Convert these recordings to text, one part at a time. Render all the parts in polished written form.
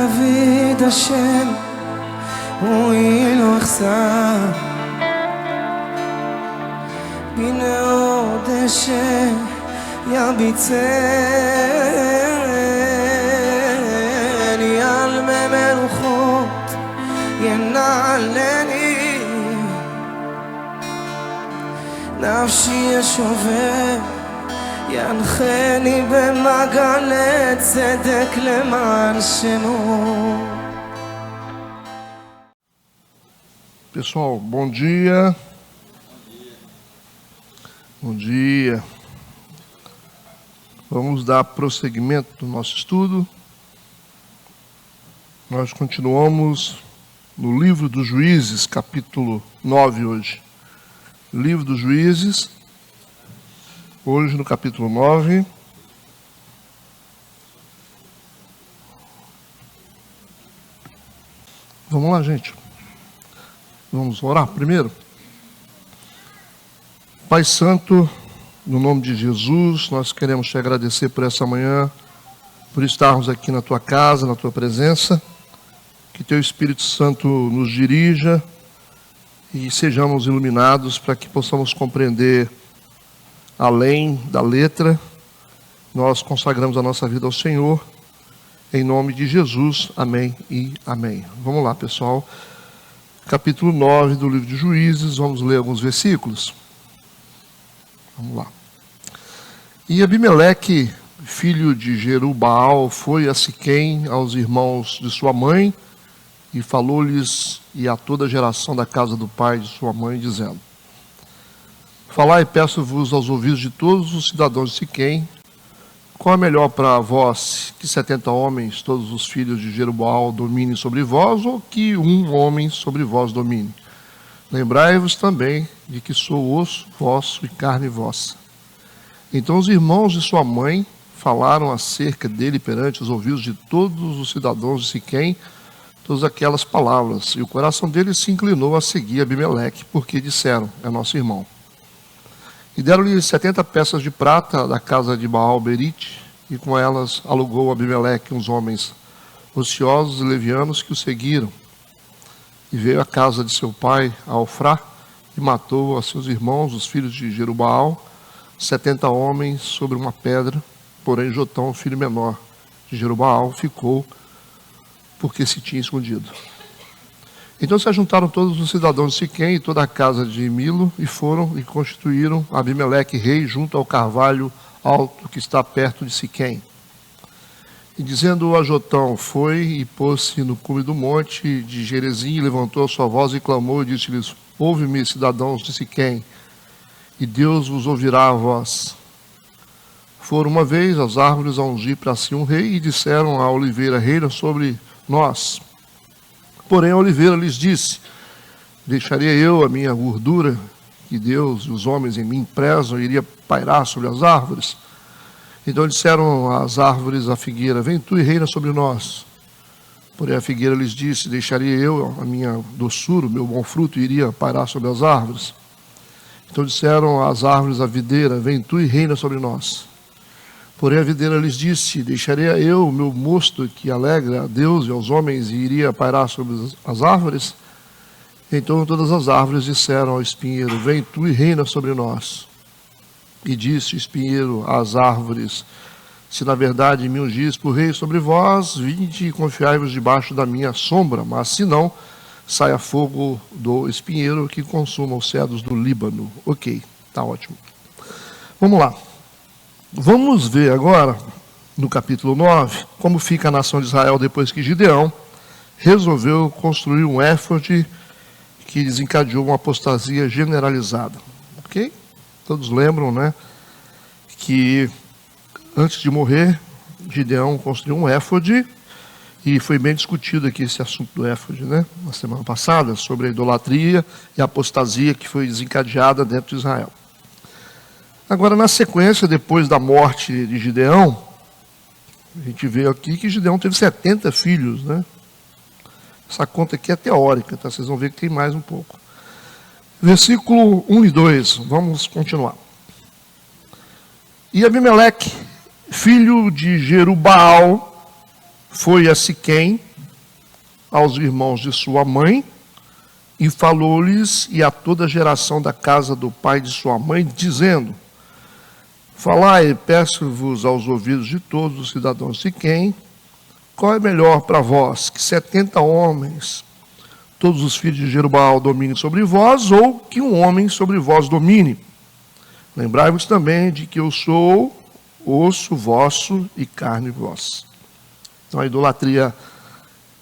דוד השם הוא לא יחסר בנאות השם יביצני על מלוכות ינעלני נפשי ישובר ינחני במעגלי צדק למען שמו. Pessoal, bom dia. Bom dia. Vamos dar prosseguimento no nosso estudo. Nós continuamos no livro dos Juízes, capítulo 9 hoje. Livro dos Juízes, hoje no capítulo 9. Vamos lá, gente. Vamos orar primeiro. Pai Santo, no nome de Jesus, nós queremos te agradecer por essa manhã, por estarmos aqui na tua casa, na tua presença. Que teu Espírito Santo nos dirija e sejamos iluminados para que possamos compreender além da letra. Nós consagramos a nossa vida ao Senhor, em nome de Jesus, amém e amém. Vamos lá, pessoal. Capítulo 9 do livro de Juízes, vamos ler alguns versículos. Vamos lá. E Abimeleque, filho de Jerubbaal, foi a Siquém, aos irmãos de sua mãe, e falou-lhes e a toda a geração da casa do pai de sua mãe, dizendo: Falai, peço-vos aos ouvidos de todos os cidadãos de Siquém, qual é melhor para vós, que 70 homens, todos os filhos de Jerubbaal, dominem sobre vós, ou que um homem sobre vós domine? Lembrai-vos também de que sou osso vosso e carne vossa. Então os irmãos de sua mãe falaram acerca dele perante os ouvidos de todos os cidadãos de Siquém, todas aquelas palavras, e o coração deles se inclinou a seguir Abimeleque, porque disseram: é nosso irmão. E deram-lhe 70 peças de prata da casa de Baal-Berite, e com elas alugou Abimeleque uns homens ociosos e levianos que o seguiram. E veio à casa de seu pai, a Ofrá, e matou a seus irmãos, os filhos de Jerubbaal, 70 homens sobre uma pedra. Porém Jotão, filho menor de Jerubbaal, ficou, porque se tinha escondido. Então se ajuntaram todos os cidadãos de Siquém e toda a casa de Milo, e foram e constituíram Abimeleque rei junto ao carvalho alto que está perto de Siquém. E dizendo a Jotão, foi e pôs-se no cume do monte de Gerezim, e levantou a sua voz e clamou, e disse-lhes: ouve-me, cidadãos de Siquém, e Deus vos ouvirá a vós. Foram uma vez as árvores a ungir para si um rei, e disseram à oliveira: reina sobre nós. Porém a oliveira lhes disse: deixaria eu a minha gordura, que Deus e os homens em mim prezam, e iria pairar sobre as árvores? Então disseram às árvores à figueira: vem tu e reina sobre nós. Porém a figueira lhes disse: deixaria eu a minha doçura, o meu bom fruto, e iria pairar sobre as árvores? Então disseram às árvores à videira: vem tu e reina sobre nós. Porém a videira lhes disse: deixaria eu o meu mosto, que alegra a Deus e aos homens, e iria pairar sobre as árvores? Então todas as árvores disseram ao espinheiro: vem tu e reina sobre nós. E disse o espinheiro às árvores: se na verdade me ungis por rei sobre vós, vinde e confiai-vos debaixo da minha sombra, mas se não, saia fogo do espinheiro que consuma os cedros do Líbano. Ok, tá ótimo. Vamos lá. Vamos ver agora, no capítulo 9, como fica a nação de Israel depois que Gideão resolveu construir um éfode que desencadeou uma apostasia generalizada. Ok? Todos lembram, né? Que antes de morrer, Gideão construiu um éfode, e foi bem discutido aqui esse assunto do éfode, né? Na semana passada, sobre a idolatria e a apostasia que foi desencadeada dentro de Israel. Agora, na sequência, depois da morte de Gideão, a gente vê aqui que Gideão teve 70 filhos, né? Essa conta aqui é teórica, tá? Vocês vão ver que tem mais um pouco. Versículo 1 e 2, vamos continuar. E Abimeleque, filho de Jerubbaal, foi a Siquém, aos irmãos de sua mãe, e falou-lhes e a toda a geração da casa do pai de sua mãe, dizendo: falai, peço-vos aos ouvidos de todos os cidadãos de Siquém, qual é melhor para vós, que 70 homens, todos os filhos de Jerubaal, dominem sobre vós, ou que um homem sobre vós domine? Lembrai-vos também de que eu sou osso vosso e carne vossa. Então a idolatria,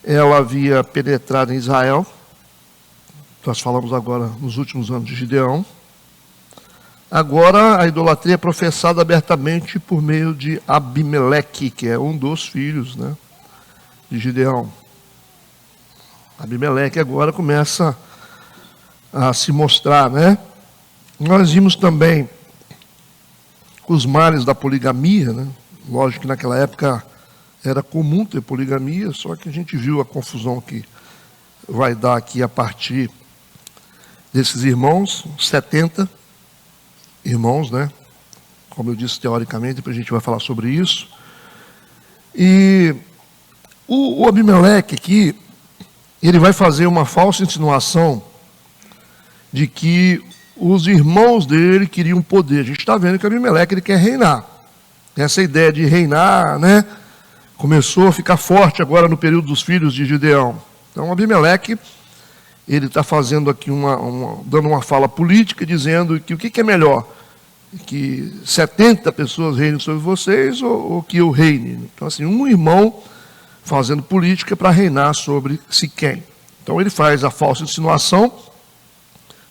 ela havia penetrado em Israel. Nós falamos agora nos últimos anos de Gideão. Agora a idolatria é professada abertamente por meio de Abimeleque, que é um dos filhos, né, de Gideão. Abimeleque agora começa a se mostrar, né? Nós vimos também os males da poligamia, né? Lógico que naquela época era comum ter poligamia, só que a gente viu a confusão que vai dar aqui a partir desses irmãos, 70 irmãos, né? Como eu disse teoricamente, depois a gente vai falar sobre isso. E o Abimeleque aqui, ele vai fazer uma falsa insinuação de que os irmãos dele queriam poder. A gente está vendo que Abimeleque ele quer reinar. Essa ideia de reinar, né, começou a ficar forte agora no período dos filhos de Gideão. Então Abimeleque, ele está fazendo aqui dando uma fala política, dizendo que o que é melhor? Que 70 pessoas reinem sobre vocês ou que eu reine? Então assim, um irmão fazendo política para reinar sobre Siquém. Então ele faz a falsa insinuação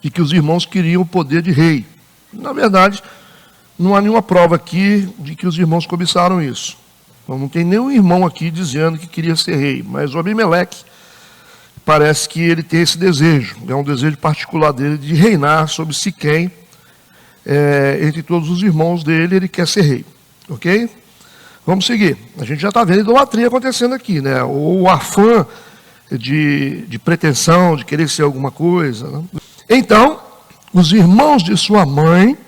de que os irmãos queriam o poder de rei. Na verdade, não há nenhuma prova aqui de que os irmãos cobiçaram isso. Então não tem nenhum irmão aqui dizendo que queria ser rei, mas o Abimeleque parece que ele tem esse desejo, é um desejo particular dele de reinar sobre Siquém, entre todos os irmãos dele, ele quer ser rei, ok? Vamos seguir. A gente já está vendo idolatria acontecendo aqui, né? Ou o afã de pretensão, de querer ser alguma coisa, né? Então, os irmãos de sua mãe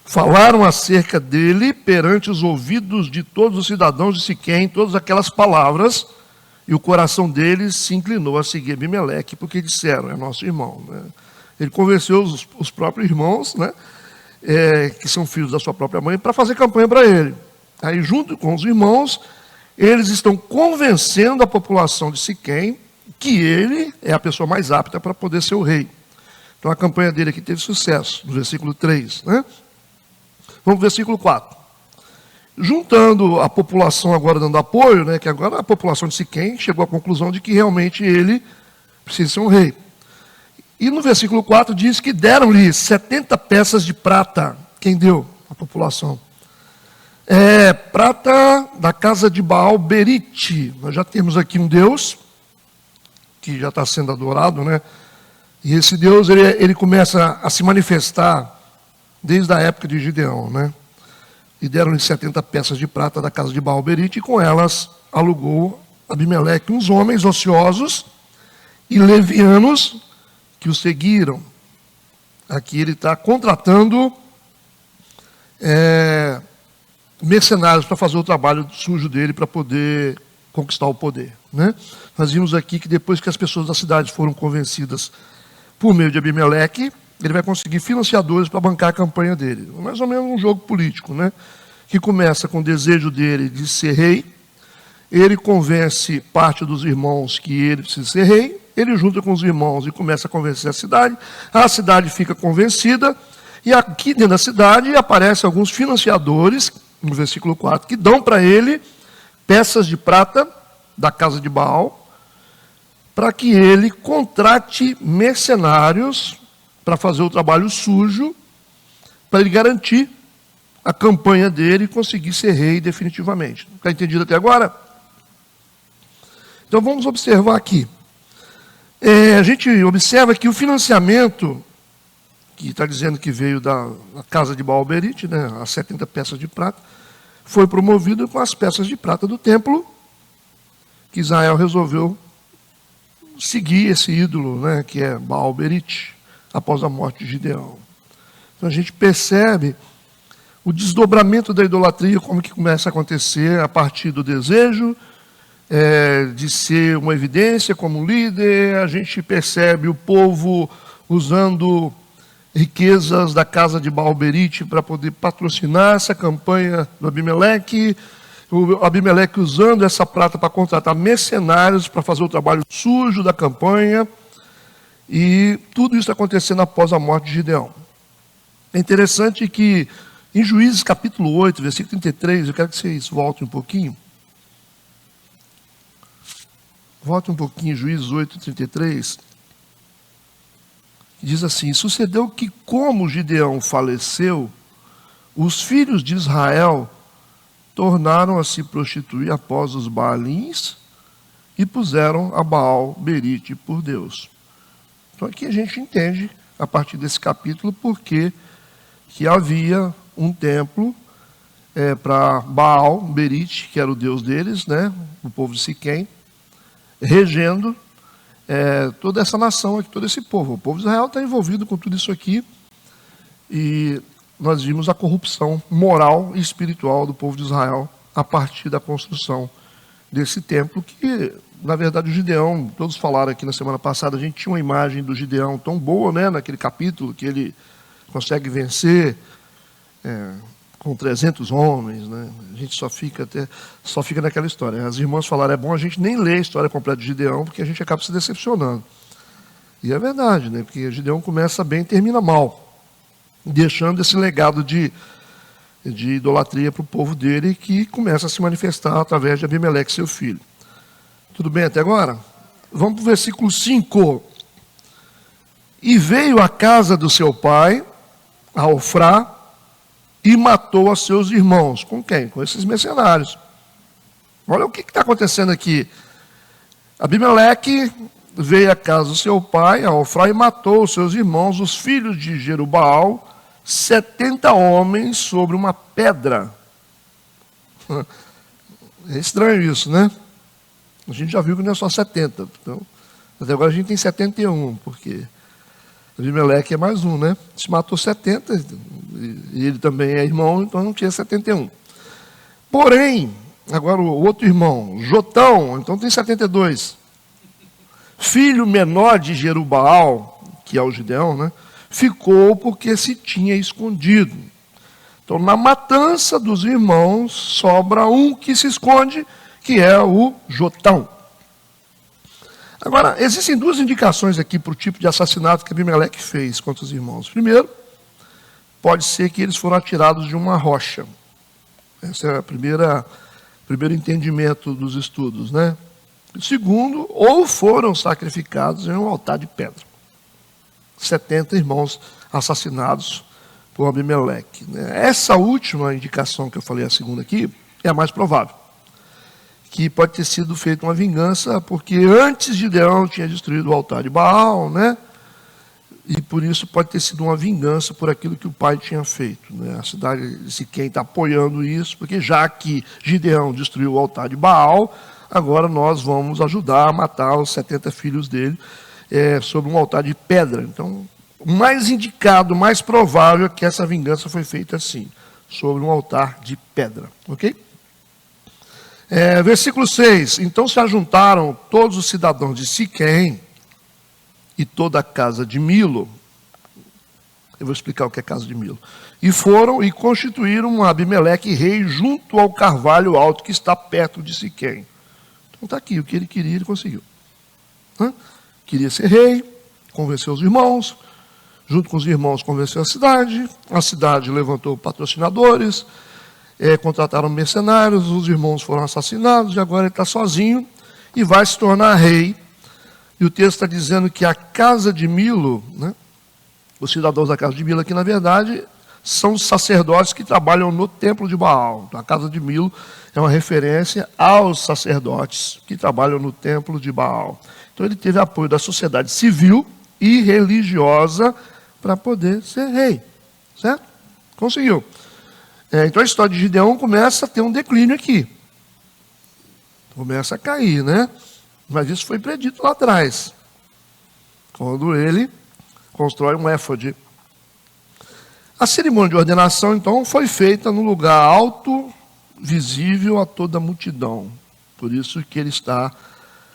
falaram acerca dele perante os ouvidos de todos os cidadãos de Siquém, todas aquelas palavras, e o coração deles se inclinou a seguir Abimeleque, porque disseram: é nosso irmão, né? Ele convenceu os próprios irmãos, né, que são filhos da sua própria mãe, para fazer campanha para ele. Aí, junto com os irmãos, eles estão convencendo a população de Siquém que ele é a pessoa mais apta para poder ser o rei. Então a campanha dele aqui teve sucesso, no versículo 3. Né? Vamos para o versículo 4. Juntando a população agora dando apoio, né, que agora a população de Siquém chegou à conclusão de que realmente ele precisa ser um rei. E no versículo 4 diz que deram-lhe 70 peças de prata. Quem deu? A população. Prata da casa de Baal Berite. Nós já temos aqui um Deus que já está sendo adorado, né? E esse Deus, ele começa a se manifestar desde a época de Gideão, né? E deram-lhe 70 peças de prata da casa de Baal Berite, e com elas alugou Abimeleque uns homens ociosos e levianos que o seguiram. Aqui ele está contratando mercenários para fazer o trabalho sujo dele, para poder conquistar o poder. Né? Nós vimos aqui que depois que as pessoas da cidade foram convencidas por meio de Abimeleque, ele vai conseguir financiadores para bancar a campanha dele. Mais ou menos um jogo político, né? Que começa com o desejo dele de ser rei, ele convence parte dos irmãos que ele precisa ser rei, ele junta com os irmãos e começa a convencer a cidade fica convencida, e aqui dentro da cidade aparecem alguns financiadores, no versículo 4, que dão para ele peças de prata da casa de Baal, para que ele contrate mercenários para fazer o trabalho sujo, para ele garantir a campanha dele e conseguir ser rei definitivamente. Está entendido até agora? Então vamos observar aqui. A gente observa que o financiamento, que está dizendo que veio da casa de Baal Berite, né, as 70 peças de prata, foi promovido com as peças de prata do templo, que Israel resolveu seguir esse ídolo, né, que é Baal Berite, após a morte de Gideão. Então a gente percebe o desdobramento da idolatria, como que começa a acontecer a partir do desejo de ser uma evidência como líder, a gente percebe o povo usando riquezas da casa de Baal-Berite para poder patrocinar essa campanha do Abimeleque, o Abimeleque usando essa prata para contratar mercenários para fazer o trabalho sujo da campanha, e tudo isso acontecendo após a morte de Gideão. É interessante que em Juízes capítulo 8, versículo 33, eu quero que vocês voltem um pouquinho. Volte um pouquinho, Juízes 8, 33. Diz assim: sucedeu que, como Gideão faleceu, os filhos de Israel tornaram a se prostituir após os Baalins e puseram a Baal-Berite por Deus. Então aqui a gente entende, a partir desse capítulo, porque que havia um templo para Baal-Berite, que era o deus deles, né, o povo de Siquém, regendo toda essa nação aqui, todo esse povo. O povo de Israel está envolvido com tudo isso aqui, e nós vimos a corrupção moral e espiritual do povo de Israel a partir da construção desse templo, que, na verdade, o Gideão, todos falaram aqui na semana passada, a gente tinha uma imagem do Gideão tão boa, né, naquele capítulo, que ele consegue vencer com 300 homens, né? A gente só fica naquela história. As irmãs falaram, é bom a gente nem ler a história completa de Gideão, porque a gente acaba se decepcionando. E é verdade, né? Porque Gideão começa bem e termina mal, deixando esse legado de idolatria para o povo dele, que começa a se manifestar através de Abimeleque, seu filho. Tudo bem até agora? Vamos para o versículo 5. E veio à casa do seu pai, a Ofrá, e matou a seus irmãos. Com quem? Com esses mercenários. Olha o que está acontecendo aqui. Abimeleque veio à casa do seu pai, a Ofrá, e matou os seus irmãos, os filhos de Jerubaal, 70 homens sobre uma pedra. É estranho isso, né? A gente já viu que não é só 70. Então, até agora a gente tem 71, porque Abimeleque é mais um, né? Se matou 70, e ele também é irmão, então não tinha 71. Porém, agora o outro irmão, Jotão, então tem 72. Filho menor de Jerubaal, que é o Gideão, né? Ficou porque se tinha escondido. Então, na matança dos irmãos, sobra um que se esconde, que é o Jotão. Agora, existem duas indicações aqui para o tipo de assassinato que Abimeleque fez contra os irmãos. Primeiro, pode ser que eles foram atirados de uma rocha. Esse é o primeiro entendimento dos estudos, né? Segundo, ou foram sacrificados em um altar de pedra. 70 irmãos assassinados por Abimeleque. Essa última indicação que eu falei, a segunda aqui, é a mais provável. Que pode ter sido feita uma vingança, porque antes Gideão tinha destruído o altar de Baal, né? E por isso pode ter sido uma vingança por aquilo que o pai tinha feito, né? A cidade de Siquém está apoiando isso, porque já que Gideão destruiu o altar de Baal, agora nós vamos ajudar a matar os 70 filhos dele sobre um altar de pedra. Então, o mais indicado, o mais provável é que essa vingança foi feita assim, sobre um altar de pedra, ok? Versículo 6. Então se ajuntaram todos os cidadãos de Siquém e toda a casa de Milo. Eu vou explicar o que é casa de Milo. E foram e constituíram um Abimeleque rei junto ao carvalho alto que está perto de Siquém. Então está aqui, o que ele queria, ele conseguiu. Queria ser rei, convenceu os irmãos, junto com os irmãos convenceu a cidade levantou patrocinadores, contrataram mercenários, os irmãos foram assassinados, e agora ele está sozinho e vai se tornar rei. E o texto está dizendo que a casa de Milo, né, os cidadãos da casa de Milo aqui, na verdade, são os sacerdotes que trabalham no templo de Baal. Então, a casa de Milo é uma referência aos sacerdotes que trabalham no templo de Baal. Então ele teve apoio da sociedade civil e religiosa para poder ser rei. Certo? Conseguiu. Então a história de Gideão começa a ter um declínio aqui. Começa a cair, né? Mas isso foi predito lá atrás, quando ele constrói um éfode. A cerimônia de ordenação, então, foi feita num lugar alto, visível a toda a multidão. Por isso que ele está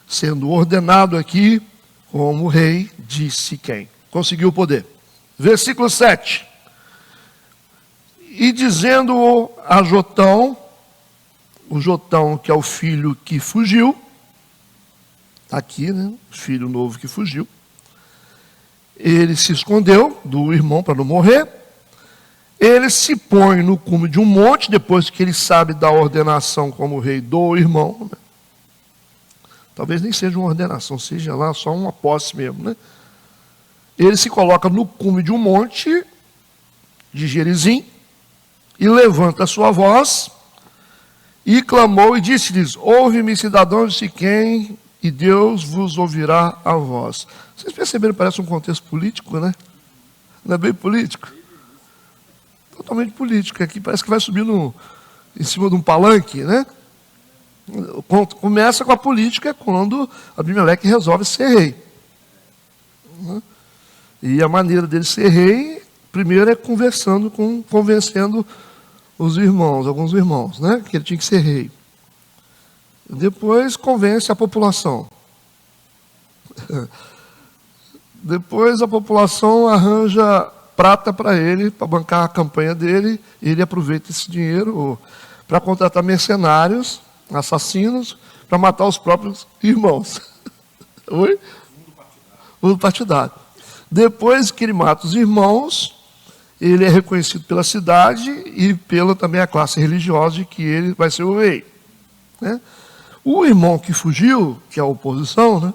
sendo ordenado aqui como rei de Siquém. Conseguiu o poder. Versículo 7. E dizendo a Jotão, o Jotão que é o filho que fugiu, está aqui, né? O filho novo que fugiu. Ele se escondeu do irmão para não morrer. Ele se põe no cume de um monte, depois que ele sabe da ordenação como rei do irmão. Né? Talvez nem seja uma ordenação, seja lá só uma posse mesmo. Né? Ele se coloca no cume de um monte de Gerizim e levanta a sua voz e clamou e disse-lhes: ouve-me, cidadãos de Siquém, e Deus vos ouvirá a voz. Vocês perceberam, parece um contexto político, né? Não é bem político? Totalmente político. Aqui parece que vai subir em cima de um palanque, né? Começa com a política quando Abimeleque resolve ser rei. E a maneira dele ser rei, primeiro é convencendo os irmãos, alguns irmãos, né? Que ele tinha que ser rei. Depois convence a população. Depois a população arranja prata para ele, para bancar a campanha dele, e ele aproveita esse dinheiro para contratar mercenários, assassinos, para matar os próprios irmãos. Oi? Fundo partidário. Depois que ele mata os irmãos, ele é reconhecido pela cidade e pela também a classe religiosa de que ele vai ser o rei. Né? O irmão que fugiu, que é a oposição, né?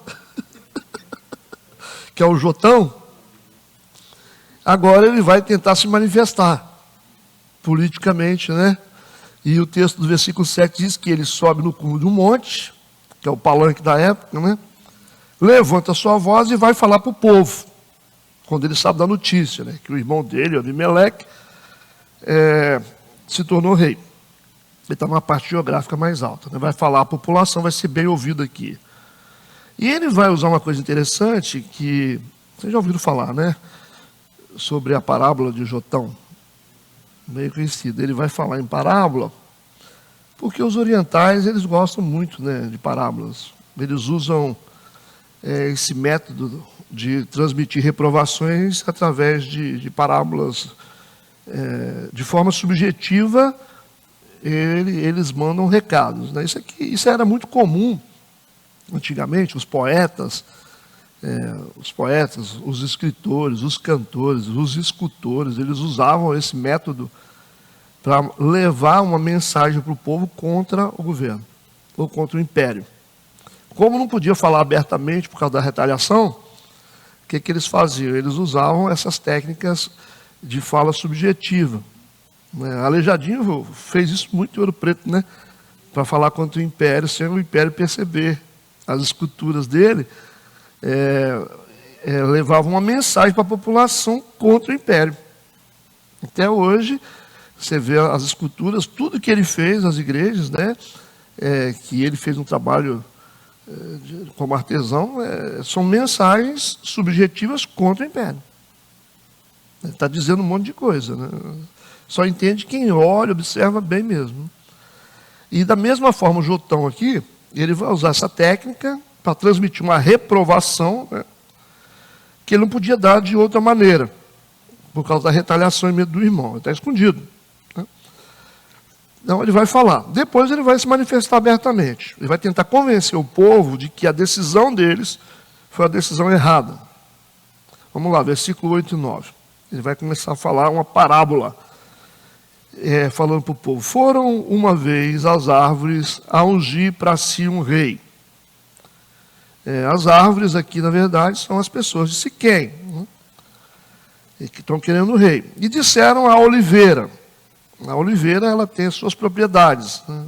Que é o Jotão, agora ele vai tentar se manifestar politicamente, né? E o texto do versículo 7 diz que ele sobe no cume de um monte, que é o palanque da época, né? Levanta a sua voz e vai falar para o povo, quando ele sabe da notícia, né? Que o irmão dele, Abimeleque, se tornou rei. Ele está numa parte geográfica mais alta, né? Vai falar à população, vai ser bem ouvido aqui. E ele vai usar uma coisa interessante que vocês já ouviram falar, né? Sobre a parábola de Jotão, meio conhecida. Ele vai falar em parábola porque os orientais eles gostam muito, né, de parábolas. Eles usam esse método de transmitir reprovações através de parábolas de forma subjetiva. Eles mandam recados, né? Isso era muito comum antigamente. Os poetas, os escritores, os cantores, os escultores, eles usavam esse método para levar uma mensagem para o povo contra o governo, ou contra o império. Como não podia falar abertamente por causa da retaliação, o que eles faziam? Eles usavam essas técnicas de fala subjetiva. Aleijadinho fez isso muito em Ouro Preto, né? Para falar contra o império, sem o império perceber. As esculturas dele levavam uma mensagem para a população contra o império. Até hoje, você vê as esculturas, tudo que ele fez nas igrejas, né? Que ele fez um trabalho como artesão, são mensagens subjetivas contra o império. Ele está dizendo um monte de coisa, né? Só entende quem olha, observa bem mesmo. E da mesma forma, o Jotão aqui, ele vai usar essa técnica para transmitir uma reprovação, né, que ele não podia dar de outra maneira, por causa da retaliação e medo do irmão. Ele está escondido. Né? Então ele vai falar. Depois ele vai se manifestar abertamente. Ele vai tentar convencer o povo de que a decisão deles foi a decisão errada. Vamos lá, versículo 8 e 9. Ele vai começar a falar uma parábola. Falando para o povo: foram uma vez as árvores a ungir para si um rei. As árvores aqui, na verdade, são as pessoas de Siquém, né? Que estão querendo o rei. E disseram à oliveira. A oliveira, ela tem as suas propriedades, né?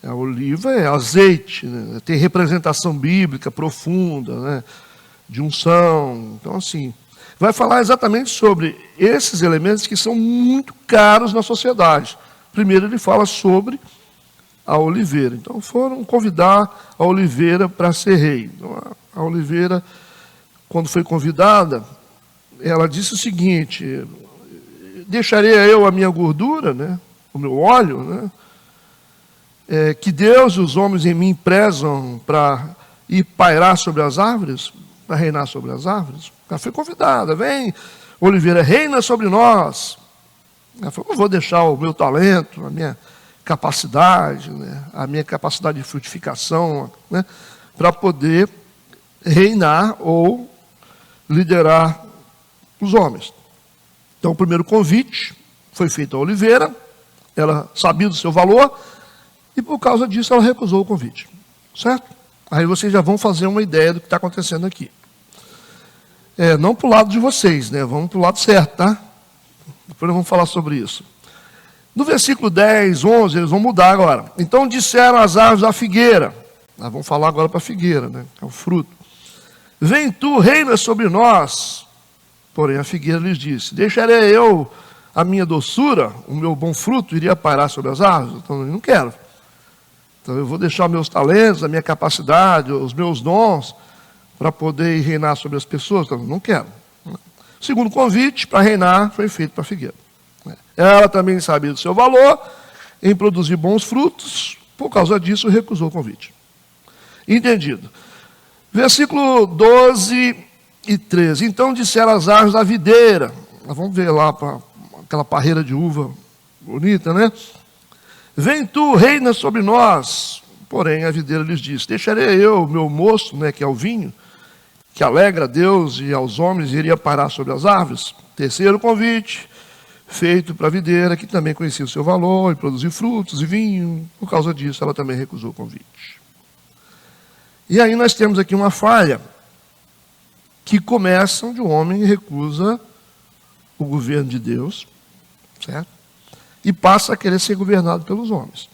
A oliva é azeite, né? Tem representação bíblica profunda, né? De unção. Então, assim, vai falar exatamente sobre esses elementos que são muito caros na sociedade. Primeiro ele fala sobre a oliveira. Então foram convidar a oliveira para ser rei. Então, a oliveira, quando foi convidada, ela disse o seguinte: deixarei eu a minha gordura, né, o meu óleo, né, que Deus e os homens em mim prezam para ir pairar sobre as árvores, para reinar sobre as árvores. Ela foi convidada, vem, Oliveira, reina sobre nós. Ela falou, não vou deixar o meu talento, a minha capacidade, né, a minha capacidade de frutificação, né, para poder reinar ou liderar os homens. Então, o primeiro convite foi feito a Oliveira, ela sabia do seu valor, e por causa disso ela recusou o convite. Certo? Aí vocês já vão fazer uma ideia do que está acontecendo aqui. Não para o lado de vocês, né? Vamos para o lado certo, tá? Depois nós vamos falar sobre isso. No versículo 10, 11, eles vão mudar agora. Então disseram as árvores à figueira. Nós vamos falar agora para a figueira, né? É o fruto. Vem tu, reina sobre nós. Porém a figueira lhes disse, deixarei eu a minha doçura, o meu bom fruto, iria parar sobre as árvores? Então eu não quero. Então eu vou deixar meus talentos, a minha capacidade, os meus dons, para poder reinar sobre as pessoas? Então eu não quero. O segundo convite para reinar foi feito para a figueira. Ela também sabia do seu valor em produzir bons frutos, por causa disso recusou o convite. Entendido. Versículo 12 e 13. Então disseram as árvores da videira. Nós vamos ver lá para aquela parreira de uva bonita, né? Vem tu, reina sobre nós. Porém a videira lhes disse, deixarei eu o meu moço, né, que é o vinho, que alegra a Deus e aos homens, e iria parar sobre as árvores. Terceiro convite, feito para a videira, que também conhecia o seu valor, e produzir frutos e vinho. Por causa disso, ela também recusou o convite. E aí nós temos aqui uma falha, que começa onde o homem recusa o governo de Deus, certo? E passa a querer ser governado pelos homens.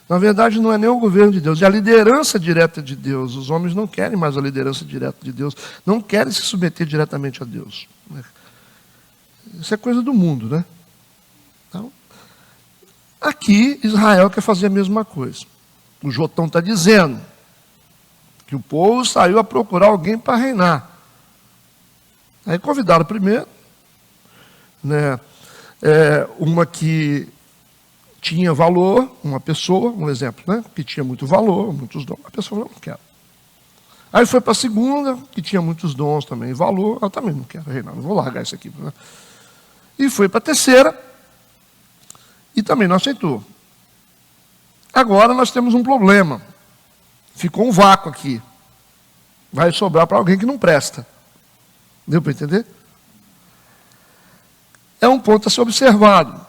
Na verdade, não é nem o governo de Deus, é a liderança direta de Deus. Os homens não querem mais a liderança direta de Deus, não querem se submeter diretamente a Deus. Isso é coisa do mundo, né? Então, aqui, Israel quer fazer a mesma coisa. O Jotão está dizendo que o povo saiu a procurar alguém para reinar. Aí convidaram primeiro, né, uma que tinha valor, uma pessoa, um exemplo, né, que tinha muito valor, muitos dons. A pessoa falou, não quero. Aí foi para a segunda, que tinha muitos dons também, valor, ela também não quero reinar, não vou largar isso aqui. Né? E foi para a terceira, e também não aceitou. Agora nós temos um problema. Ficou um vácuo aqui. Vai sobrar para alguém que não presta. Deu para entender? É um ponto a ser observado.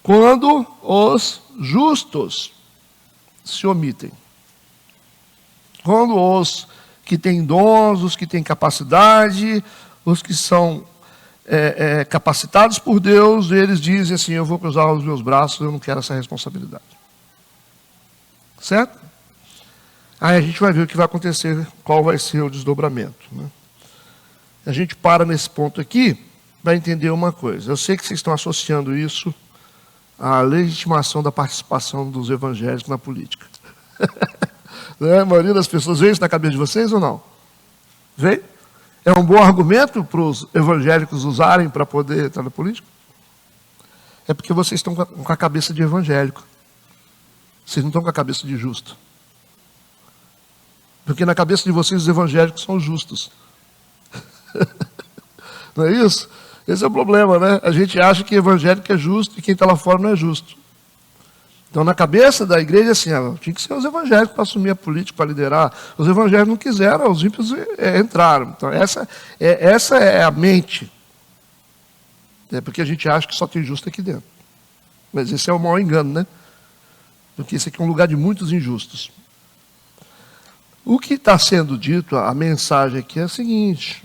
Quando os justos se omitem. Quando os que têm dons, os que têm capacidade, os que são capacitados por Deus, eles dizem assim, eu vou cruzar os meus braços, eu não quero essa responsabilidade. Certo? Aí a gente vai ver o que vai acontecer, qual vai ser o desdobramento. Né? A gente para nesse ponto aqui para entender uma coisa. Eu sei que vocês estão associando isso à legitimação da participação dos evangélicos na política. Né? A maioria das pessoas vê isso na cabeça de vocês ou não? Vê? É um bom argumento para os evangélicos usarem para poder estar na política? É porque vocês estão com a cabeça de evangélico. Vocês não estão com a cabeça de justo. Porque na cabeça de vocês os evangélicos são justos. Não é isso? Esse é o problema, né? A gente acha que evangélico é justo e quem está lá fora não é justo. Então na cabeça da igreja é assim, tinha que ser os evangélicos para assumir a política, para liderar. Os evangélicos não quiseram, os ímpios entraram. Então essa é a mente. É porque a gente acha que só tem justo aqui dentro. Mas esse é o maior engano, né? Porque esse aqui é um lugar de muitos injustos. O que está sendo dito, a mensagem aqui é a seguinte,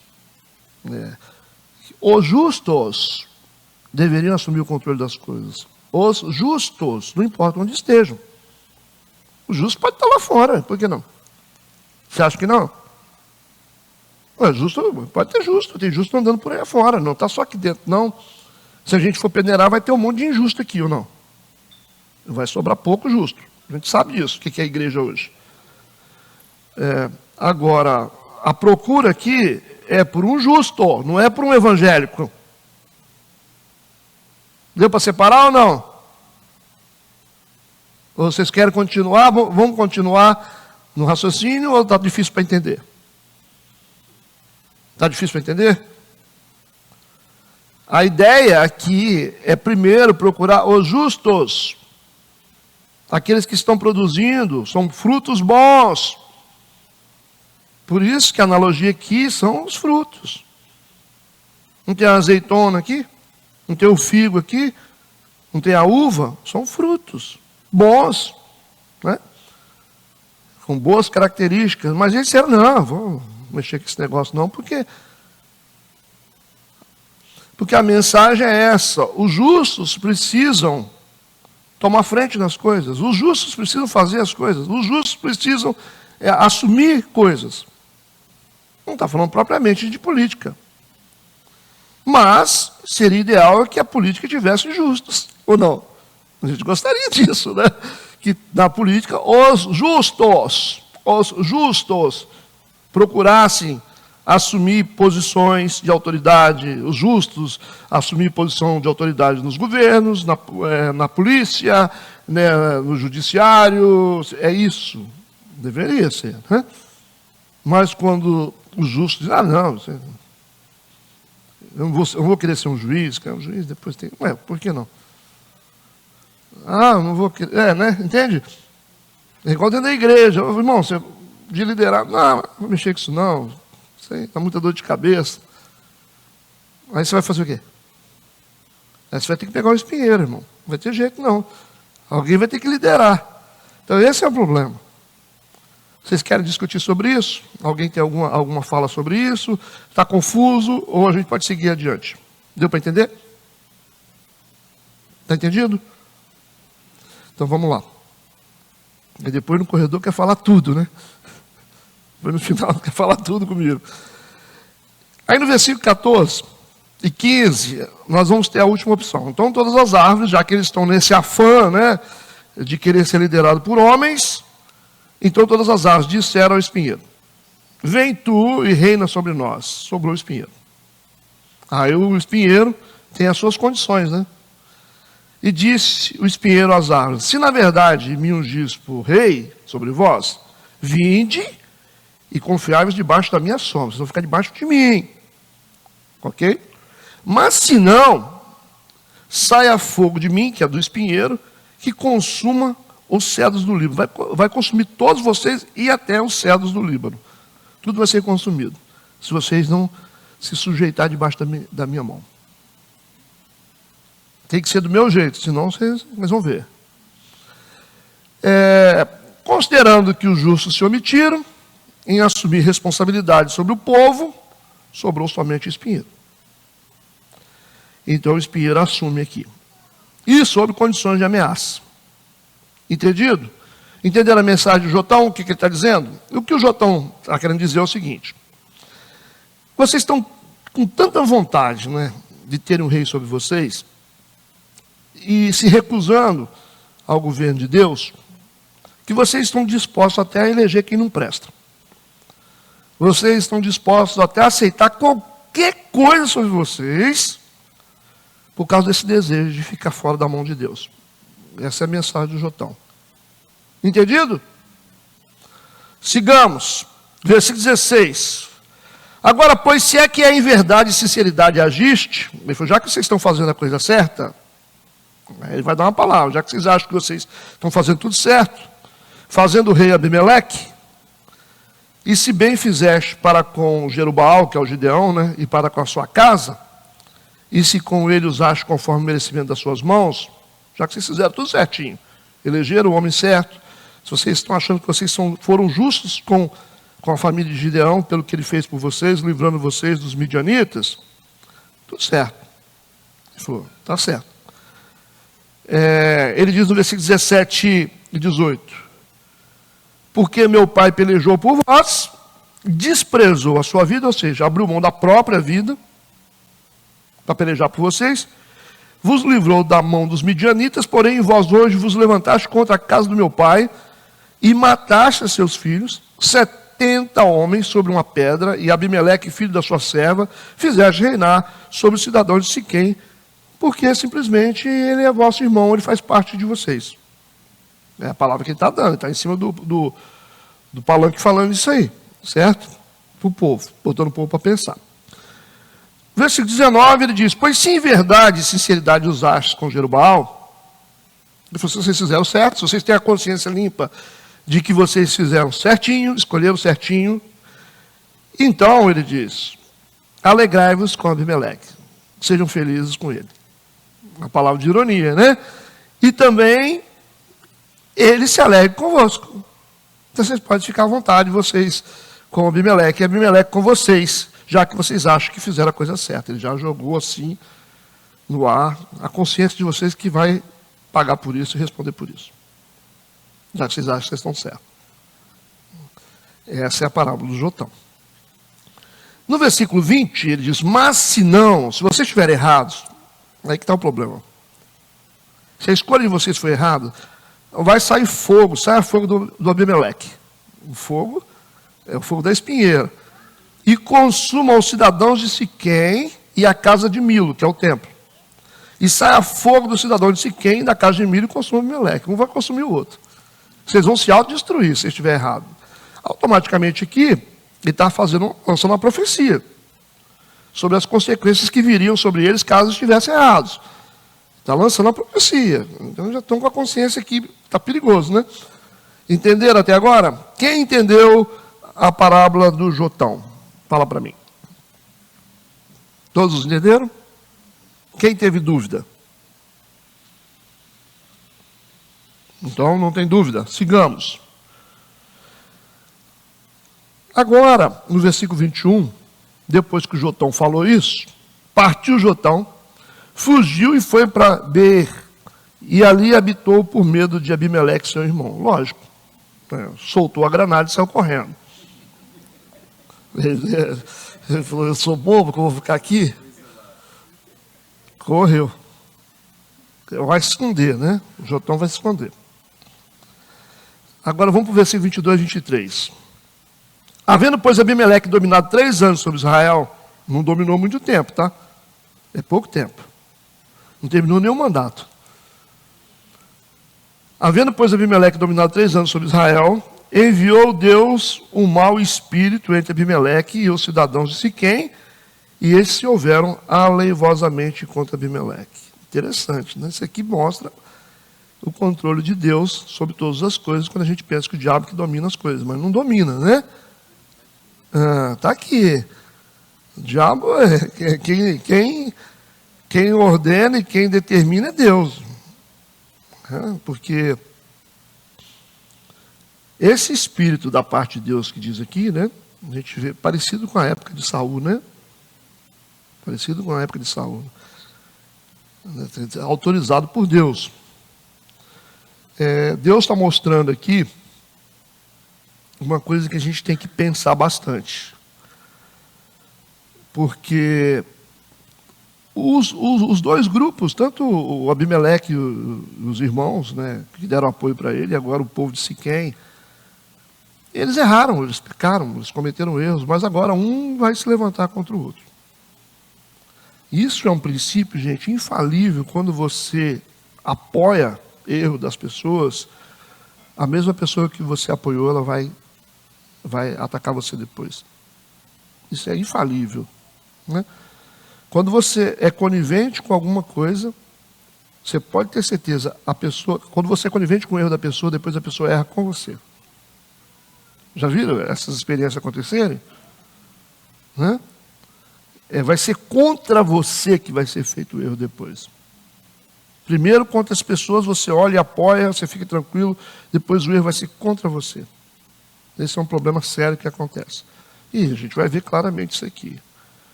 os justos deveriam assumir o controle das coisas. Os justos, não importa onde estejam. O justo pode estar lá fora, por que não? Você acha que não? Justo, pode ter justo, tem justo andando por aí fora, não está só aqui dentro, não. Se a gente for peneirar, vai ter um monte de injusto aqui, ou não? Vai sobrar pouco justo. A gente sabe disso, o que é a igreja hoje. Agora, a procura aqui é por um justo, não é por um evangélico. Deu para separar ou não? Ou vocês querem continuar, vamos continuar no raciocínio ou está difícil para entender? Está difícil para entender? A ideia aqui é primeiro procurar os justos. Aqueles que estão produzindo, são frutos bons. Por isso que a analogia aqui são os frutos. Não tem a azeitona aqui? Não tem o figo aqui? Não tem a uva? São frutos bons, né? Com boas características. Mas eles disseram, não, vou mexer com esse negócio não, porque a mensagem é essa. Os justos precisam tomar frente nas coisas. Os justos precisam fazer as coisas. Os justos precisam assumir coisas. Não está falando propriamente de política. Mas seria ideal que a política tivesse justos, ou não? A gente gostaria disso, né? Que na política os justos procurassem assumir posições de autoridade, os justos assumir posição de autoridade nos governos, na polícia, né, no judiciário, é isso, deveria ser, né? Mas quando os justos dizem, não, eu não vou querer ser um juiz, que é um juiz, depois tem, por que não? Não vou querer, né, entende? É igual dentro da igreja, irmão, você de liderar, não vou mexer com isso não, está muita dor de cabeça. Aí você vai fazer o quê? Aí você vai ter que pegar o espinheiro, irmão. Não vai ter jeito, não. Alguém vai ter que liderar. Então, esse é o problema. Vocês querem discutir sobre isso? Alguém tem alguma fala sobre isso? Está confuso? Ou a gente pode seguir adiante? Deu para entender? Está entendido? Então, vamos lá. E depois no corredor quer falar tudo, né? Depois no final quer falar tudo comigo. Aí no versículo 14 e 15, nós vamos ter a última opção. Então, todas as árvores, já que eles estão nesse afã, né, de querer ser liderado por homens, então todas as árvores disseram ao espinheiro, vem tu e reina sobre nós. Sobrou o espinheiro. Aí o espinheiro tem as suas condições, né? E disse o espinheiro às árvores, se na verdade me ungis por rei sobre vós, vinde e confiai-vos debaixo da minha sombra, vocês vão ficar debaixo de mim. Ok? Mas se não, saia fogo de mim, que é do espinheiro, que consuma os cedros do Líbano. Vai consumir todos vocês e até os cedros do Líbano. Tudo vai ser consumido, se vocês não se sujeitar debaixo da minha mão. Tem que ser do meu jeito, senão vocês vão ver. Considerando que os justos se omitiram em assumir responsabilidade sobre o povo, sobrou somente o espinheiro. Então o espinheiro assume aqui. E sob condições de ameaça. Entendido? Entenderam a mensagem do Jotão? O que ele está dizendo? O que o Jotão está querendo dizer é o seguinte. Vocês estão com tanta vontade, né, de terem um rei sobre vocês, e se recusando ao governo de Deus, que vocês estão dispostos até a eleger quem não presta. Vocês estão dispostos até a aceitar qualquer coisa sobre vocês, por causa desse desejo de ficar fora da mão de Deus. Essa é a mensagem do Jotão. Entendido? Sigamos. Versículo 16. Agora, pois, se é que em verdade e sinceridade agiste, já que vocês estão fazendo a coisa certa, ele vai dar uma palavra, já que vocês acham que vocês estão fazendo tudo certo, fazendo o rei Abimeleque, e se bem fizeste para com Jerubaal, que é o Gideão, né, e para com a sua casa, e se com ele usaste conforme o merecimento das suas mãos, já que vocês fizeram tudo certinho, elegeram o homem certo, se vocês estão achando que vocês foram justos com a família de Gideão, pelo que ele fez por vocês, livrando vocês dos midianitas, tudo certo. Ele falou, está certo. Ele diz no versículo 17 e 18, porque meu pai pelejou por vós, desprezou a sua vida, ou seja, abriu mão da própria vida, para pelejar por vocês, vos livrou da mão dos midianitas, porém vós hoje vos levantaste contra a casa do meu pai, e mataste a seus filhos, 70 homens sobre uma pedra, e Abimeleque, filho da sua serva, fizeste reinar sobre os cidadãos de Siquém, porque simplesmente ele é vosso irmão, ele faz parte de vocês. É a palavra que ele está dando, ele está em cima do palanque falando isso aí, certo? Para o povo, botando o povo para pensar. Versículo 19, ele diz: pois se em verdade e sinceridade usastes com Jerubaal, ele falou, se vocês fizeram certo, se vocês têm a consciência limpa de que vocês fizeram certinho, escolheram certinho, então, ele diz, alegrai-vos com Abimeleque, sejam felizes com ele. Uma palavra de ironia, né? E também, ele se alegre convosco. Então, vocês podem ficar à vontade, vocês com Abimeleque, e Abimeleque com vocês, já que vocês acham que fizeram a coisa certa. Ele já jogou assim, no ar, a consciência de vocês que vai pagar por isso e responder por isso. Já que vocês acham que vocês estão certos. Essa é a parábola do Jotão. No versículo 20, ele diz, mas se não, se vocês estiverem errados, aí que está o problema. Se a escolha de vocês for errada, vai sair fogo, sai fogo do Abimeleque. O fogo é o fogo da espinheira. E consuma os cidadãos de Siquém e a casa de Milo, que é o templo. E saia fogo do cidadão de Siquém, da casa de Milo, e consuma o Abimeleque. Um vai consumir o outro. Vocês vão se autodestruir se estiver errado. Automaticamente aqui, ele está lançando uma profecia sobre as consequências que viriam sobre eles caso estivessem errados. Está lançando a profecia. Então já estão com a consciência aqui, está perigoso, né? Entenderam até agora? Quem entendeu a parábola do Jotão? Fala para mim. Todos entenderam? Quem teve dúvida? Então não tem dúvida. Sigamos. Agora, no versículo 21, depois que o Jotão falou isso, partiu o Jotão, fugiu e foi para Beer, e ali habitou por medo de Abimeleque, seu irmão. Lógico, soltou a granada e saiu correndo. Ele falou, eu sou bobo que eu vou ficar aqui? Correu. Vai se esconder, né? O Jotão vai se esconder. Agora vamos para o versículo 22 e 23. Havendo, pois, Abimeleque dominado 3 anos sobre Israel, não dominou muito tempo, tá? É pouco tempo. Não terminou nenhum mandato. Havendo, pois, Abimeleque dominado 3 anos sobre Israel, enviou Deus um mau espírito entre Abimeleque e os cidadãos de Siquém, e esses se houveram aleivosamente contra Abimeleque. Interessante, né? Isso aqui mostra o controle de Deus sobre todas as coisas, quando a gente pensa que o diabo que domina as coisas, mas não domina, né? Está aqui. O diabo é quem ordena e quem determina é Deus. Porque esse espírito da parte de Deus que diz aqui, né? A gente vê parecido com a época de Saul, né? Parecido com a época de Saul. Autorizado por Deus. Deus está mostrando aqui uma coisa que a gente tem que pensar bastante. Porque os dois grupos, tanto o Abimeleque e os irmãos, né, que deram apoio para ele, e agora o povo de Siquém, eles erraram, eles pecaram, eles cometeram erros, mas agora um vai se levantar contra o outro. Isso é um princípio, gente, infalível. Quando você apoia erro das pessoas, a mesma pessoa que você apoiou, ela vai atacar você depois. Isso é infalível, né? Quando você é conivente com alguma coisa, você pode ter certeza, quando você é conivente com o erro da pessoa, depois a pessoa erra com você. Já viram essas experiências acontecerem? Né? Vai ser contra você que vai ser feito o erro depois. Primeiro, contra as pessoas, você olha e apoia, você fica tranquilo, depois o erro vai ser contra você. Esse é um problema sério que acontece. E a gente vai ver claramente isso aqui.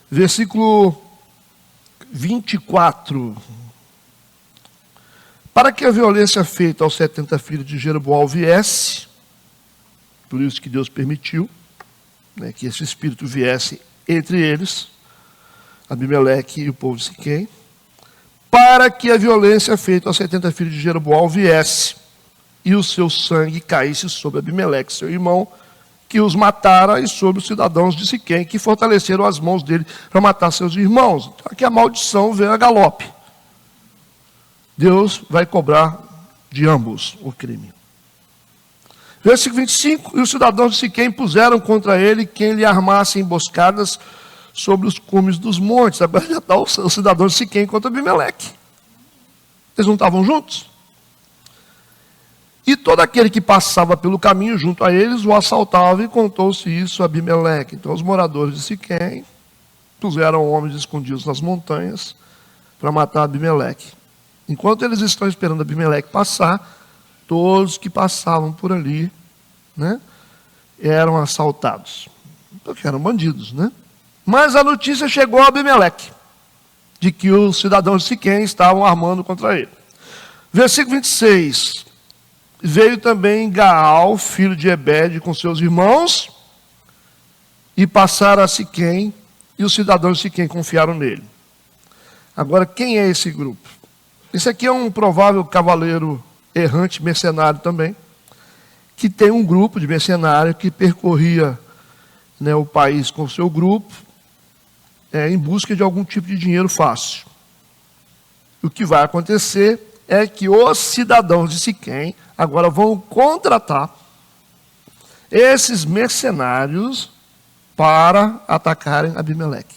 Versículo 24. Para que a violência feita aos 70 filhos de Jeroboal viesse, por isso que Deus permitiu, né, que esse espírito viesse entre eles, Abimeleque e o povo de Siquém, para que a violência feita aos 70 filhos de Jeroboal viesse, e o seu sangue caísse sobre Abimeleque, seu irmão, que os matara, e sobre os cidadãos de Siquém, que fortaleceram as mãos dele para matar seus irmãos. Então aqui a maldição veio a galope. Deus vai cobrar de ambos o crime. Versículo 25, e os cidadãos de Siquém puseram contra ele quem lhe armasse emboscadas sobre os cumes dos montes. Agora já está os cidadãos de Siquém contra Abimeleque. Eles não estavam juntos? E todo aquele que passava pelo caminho junto a eles o assaltava, e contou-se isso a Abimeleque. Então os moradores de Siquém puseram homens escondidos nas montanhas para matar Abimeleque. Enquanto eles estão esperando Abimeleque passar, todos que passavam por ali, né, eram assaltados. Porque eram bandidos, né? Mas a notícia chegou a Abimeleque de que os cidadãos de Siquém estavam armando contra ele. Versículo 26. Veio também Gaal, filho de Ebed, com seus irmãos, e passaram a Siquém, e os cidadãos de Siquém confiaram nele. Agora, quem é esse grupo? Esse aqui é um provável cavaleiro errante, mercenário também, que tem um grupo de mercenários que percorria, né, o país com o seu grupo, em busca de algum tipo de dinheiro fácil. O que vai acontecer é que os cidadãos de Siquém agora vão contratar esses mercenários para atacarem Abimeleque.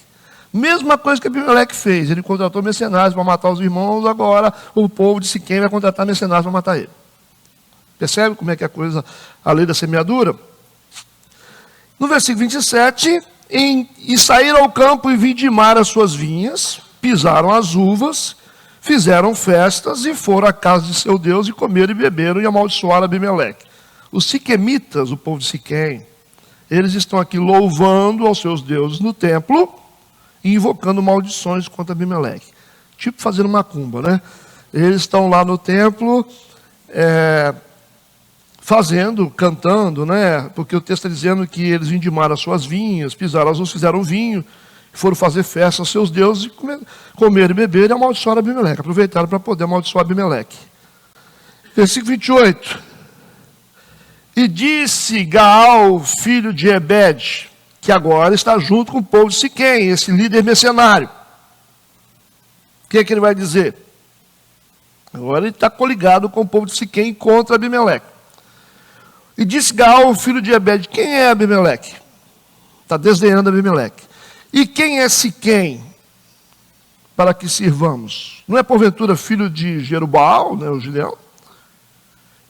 Mesma coisa que Abimeleque fez, ele contratou mercenários para matar os irmãos, agora o povo de Siquém vai contratar mercenários para matar ele. Percebe como é que é a coisa, a lei da semeadura? No versículo 27, e saíram ao campo e vidimaram as suas vinhas, pisaram as uvas, fizeram festas e foram à casa de seu Deus e comeram e beberam e amaldiçoaram Abimeleque. Os siquemitas, o povo de Siquém, eles estão aqui louvando aos seus deuses no templo e invocando maldições contra Abimeleque. Tipo fazendo macumba, né? Eles estão lá no templo cantando, né? Porque o texto está dizendo que eles vindimaram as suas vinhas, pisaram as uvas, fizeram vinho, foram fazer festa aos seus deuses, e comer e beber e amaldiçoar Abimeleque. Aproveitaram para poder amaldiçoar Abimeleque. Versículo 28. E disse Gaal, filho de Ebed, que agora está junto com o povo de Siquém, esse líder mercenário. O que é que ele vai dizer? Agora ele está coligado com o povo de Siquém contra Abimeleque. E disse Gaal, filho de Ebed, quem é Abimeleque? Está desdenhando Abimeleque. E quem é Siquém para que sirvamos? Não é porventura filho de Jerubaal, né, o Gideão?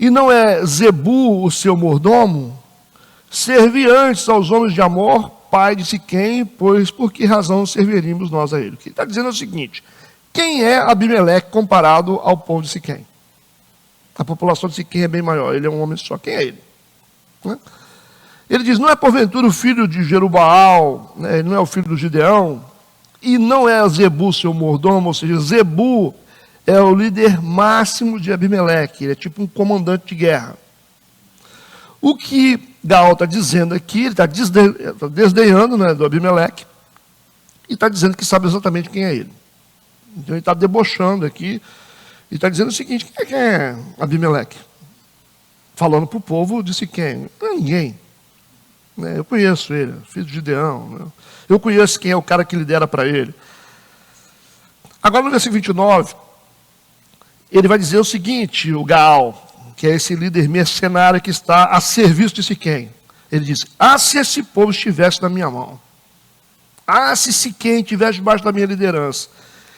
E não é Zebu o seu mordomo? Servi antes aos homens de Amor, pai de Siquém, pois por que razão serviríamos nós a ele? O que ele está dizendo é o seguinte: quem é Abimeleque comparado ao povo de Siquém? A população de Siquém é bem maior, ele é um homem só. Quem é ele? Né? Ele diz, não é porventura o filho de Jerubaal, né? Ele não é o filho do Gideão, e não é Zebu seu mordomo, ou seja, Zebu é o líder máximo de Abimeleque, ele é tipo um comandante de guerra. O que Gaal está dizendo aqui, ele está desdenhando, né, do Abimeleque, e está dizendo que sabe exatamente quem é ele. Então ele está debochando aqui, e está dizendo o seguinte, quem é Abimeleque? Falando para o povo de Siquém, não é ninguém. Eu conheço ele, filho de Gideão, né? Eu conheço quem é o cara que lidera para ele. Agora no versículo 29, ele vai dizer o seguinte, o Gaal, que é esse líder mercenário que está a serviço de Siquém. Ele diz, se esse povo estivesse na minha mão, se Siquém estivesse debaixo da minha liderança,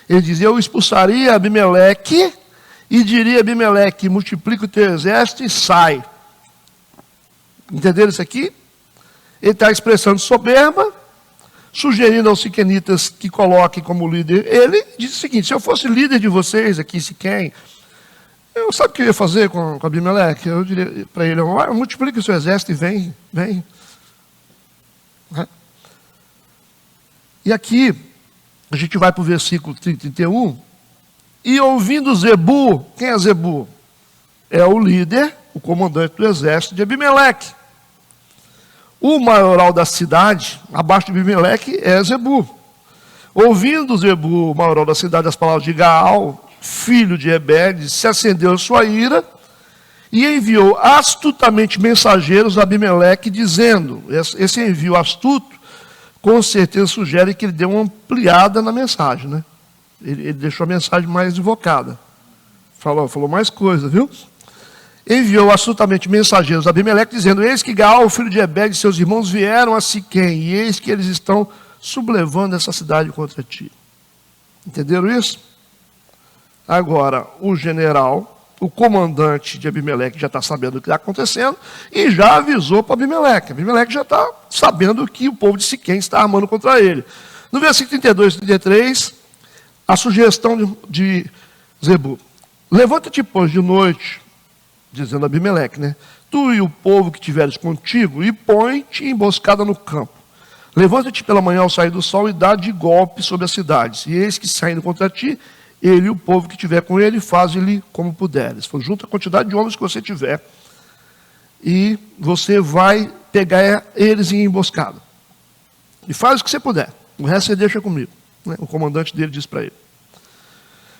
ele diz, eu expulsaria Abimeleque e diria a Abimeleque, multiplica o teu exército e sai. Entenderam isso aqui? Ele está expressando soberba, sugerindo aos siquenitas que coloquem como líder. Ele diz o seguinte, se eu fosse líder de vocês aqui, Siquém, sabe o que eu ia fazer com Abimeleque? Eu diria para ele, multiplique o seu exército e vem. E aqui, a gente vai para o versículo 31, e ouvindo Zebu, quem é Zebu? É o líder, o comandante do exército de Abimeleque. O maioral da cidade, abaixo de Abimeleque, é Zebu. Ouvindo Zebu, o maioral da cidade, as palavras de Gaal, filho de Ebed, se acendeu a sua ira e enviou astutamente mensageiros a Abimeleque, dizendo, esse envio astuto, com certeza sugere que ele deu uma ampliada na mensagem, né? Ele deixou a mensagem mais invocada. Falou mais coisa, viu? enviou absolutamente mensageiros a Abimeleque, dizendo: eis que Gaal, filho de Ebed, e seus irmãos vieram a Siquém, e eis que eles estão sublevando essa cidade contra ti. Entenderam isso? Agora, o general, o comandante de Abimeleque já está sabendo o que está acontecendo e já avisou para Abimeleque. Abimeleque já está sabendo que o povo de Siquém está armando contra ele. No versículo 32 e 33, a sugestão de Zebu: levanta-te, pois, de noite, dizendo a Abimeleque, né? Tu e o povo que tiveres contigo, e põe-te emboscada no campo. Levanta-te pela manhã ao sair do sol e dá de golpe sobre as cidades. E eis que, saindo contra ti, ele e o povo que tiver com ele, faz-lhe como puderes. Junta a quantidade de homens que você tiver, e você vai pegar eles em emboscada. E faz o que você puder. O resto você deixa comigo. Né? O comandante dele diz para ele.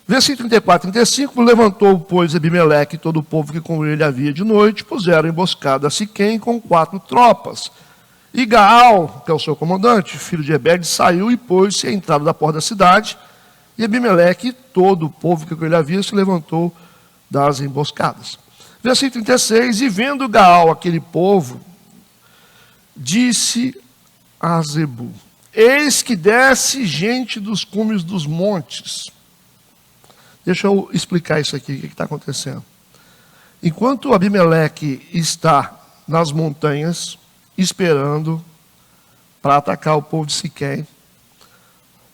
Versículo 34 e 35, levantou, pois, Abimeleque e todo o povo que com ele havia de noite, puseram emboscada a Siquém com 4 tropas. E Gaal, que é o seu comandante, filho de Ebed, saiu e pôs-se à entrada da porta da cidade, e Abimeleque e todo o povo que com ele havia se levantou das emboscadas. Versículo 36, e vendo Gaal aquele povo, disse a Zebu: eis que desce gente dos cumes dos montes. Deixa eu explicar isso aqui, o que está acontecendo. Enquanto Abimeleque está nas montanhas, esperando para atacar o povo de Siquém,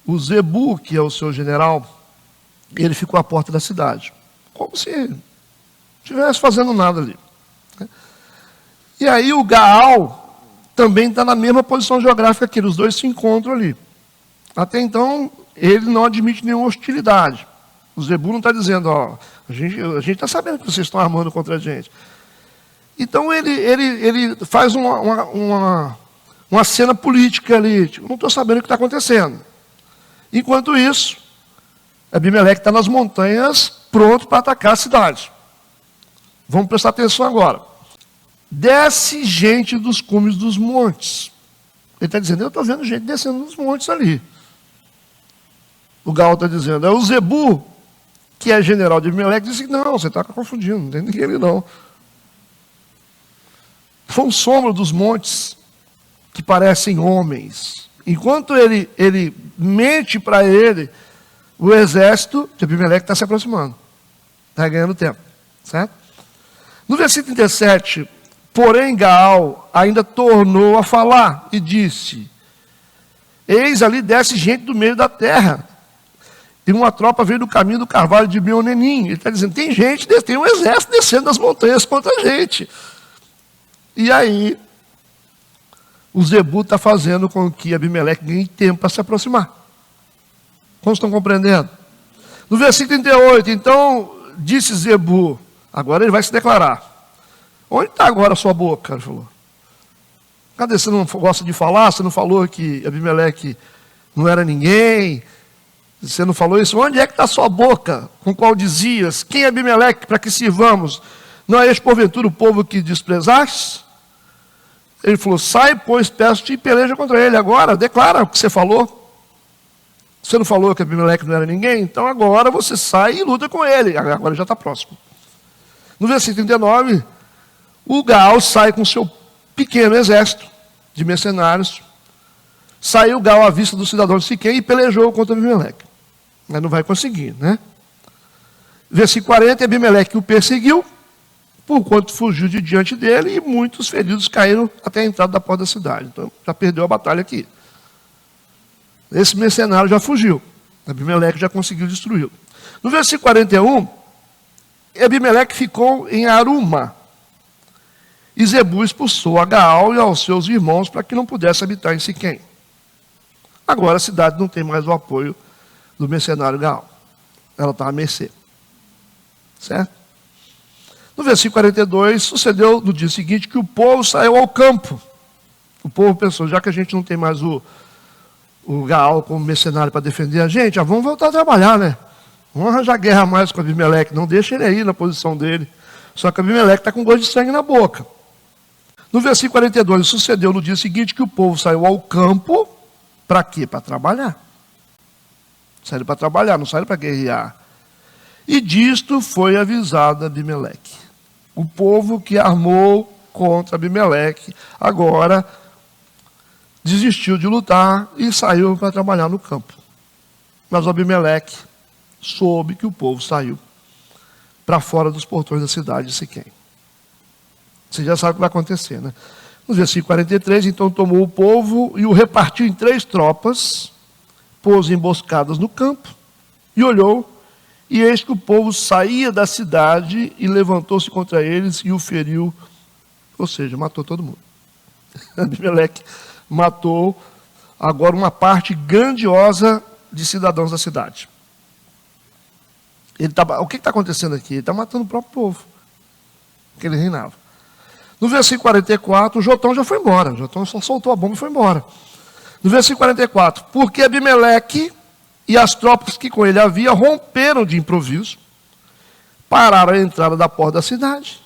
o Zebu, que é o seu general, ele ficou à porta da cidade, como se estivesse fazendo nada ali. E aí o Gaal também está na mesma posição geográfica que ele, os dois se encontram ali. Até então, ele não admite nenhuma hostilidade. O Zebu não está dizendo: ó, a gente está sabendo que vocês estão armando contra a gente. Então ele faz uma cena política ali. Tipo, não estou sabendo o que está acontecendo. Enquanto isso, Abimeleque está nas montanhas, pronto para atacar a cidade. Vamos prestar atenção agora. Desce gente dos cumes dos montes. Ele está dizendo: eu estou vendo gente descendo dos montes ali. O Gaal está dizendo: é o Zebu, que é general de Abimeleque, disse: não, você está confundindo, não tem ninguém ali não. São sombras dos montes que parecem homens. Enquanto ele mente para ele, o exército de Abimeleque está se aproximando. Está ganhando tempo. Certo? No versículo 37, porém Gaal ainda tornou a falar e disse: eis ali desce gente do meio da terra. E uma tropa veio do caminho do carvalho de Meonenim. Ele está dizendo: tem gente, tem um exército descendo das montanhas contra a gente. E aí, o Zebu está fazendo com que Abimeleque ganhe tempo para se aproximar. Como estão compreendendo? No versículo 38, então, disse Zebu, agora ele vai se declarar: onde está agora a sua boca? Ele falou: cadê? Você não gosta de falar? Você não falou que Abimeleque não era ninguém? Você não falou isso? Onde é que está a sua boca? Com qual dizias: quem é Abimeleque, para que sirvamos? Não é este porventura o povo que desprezaste? Ele falou: sai, pois, peço-te, e peleja contra ele. Agora, declara o que você falou. Você não falou que Abimeleque não era ninguém? Então agora você sai e luta com ele. Agora já está próximo. No versículo 39, o Gaal sai com seu pequeno exército de mercenários. Saiu Gaal à vista do cidadão de Siquém e pelejou contra Abimeleque. Mas não vai conseguir, né? Versículo 40, Abimeleque o perseguiu, porquanto fugiu de diante dele, e muitos feridos caíram até a entrada da porta da cidade. Então, já perdeu a batalha aqui. Esse mercenário já fugiu. Abimeleque já conseguiu destruí-lo. No versículo 41, Abimeleque ficou em Aruma. E Zebu expulsou a Gaal e aos seus irmãos para que não pudesse habitar em Siquém. Agora a cidade não tem mais o apoio do mercenário Gaal. Ela está à mercê. Certo? No versículo 42, sucedeu no dia seguinte que o povo saiu ao campo. O povo pensou: já que a gente não tem mais o Gaal como mercenário para defender a gente, já vamos voltar a trabalhar, né? Vamos arranjar guerra mais com Abimeleque, não deixa ele aí na posição dele. Só que Abimeleque está com gosto de sangue na boca. No versículo 42, sucedeu no dia seguinte que o povo saiu ao campo, para quê? Para trabalhar. Saíram para trabalhar, não saíram para guerrear. E disto foi avisado Abimeleque. O povo que armou contra Abimeleque agora desistiu de lutar e saiu para trabalhar no campo. Mas o Abimeleque soube que o povo saiu para fora dos portões da cidade de Siquém. Você já sabe o que vai acontecer, né? No versículo 43, então tomou o povo e o repartiu em 3 tropas, pôs emboscadas no campo e olhou, e eis que o povo saía da cidade e levantou-se contra eles e o feriu, ou seja, matou todo mundo. Abimeleque matou agora uma parte grandiosa de cidadãos da cidade. O que está acontecendo aqui? Ele está matando o próprio povo, que ele reinava. No versículo 44, o Jotão já foi embora. O Jotão só soltou a bomba e foi embora. No versículo 44, porque Abimeleque e as tropas que com ele havia romperam de improviso, pararam a entrada da porta da cidade,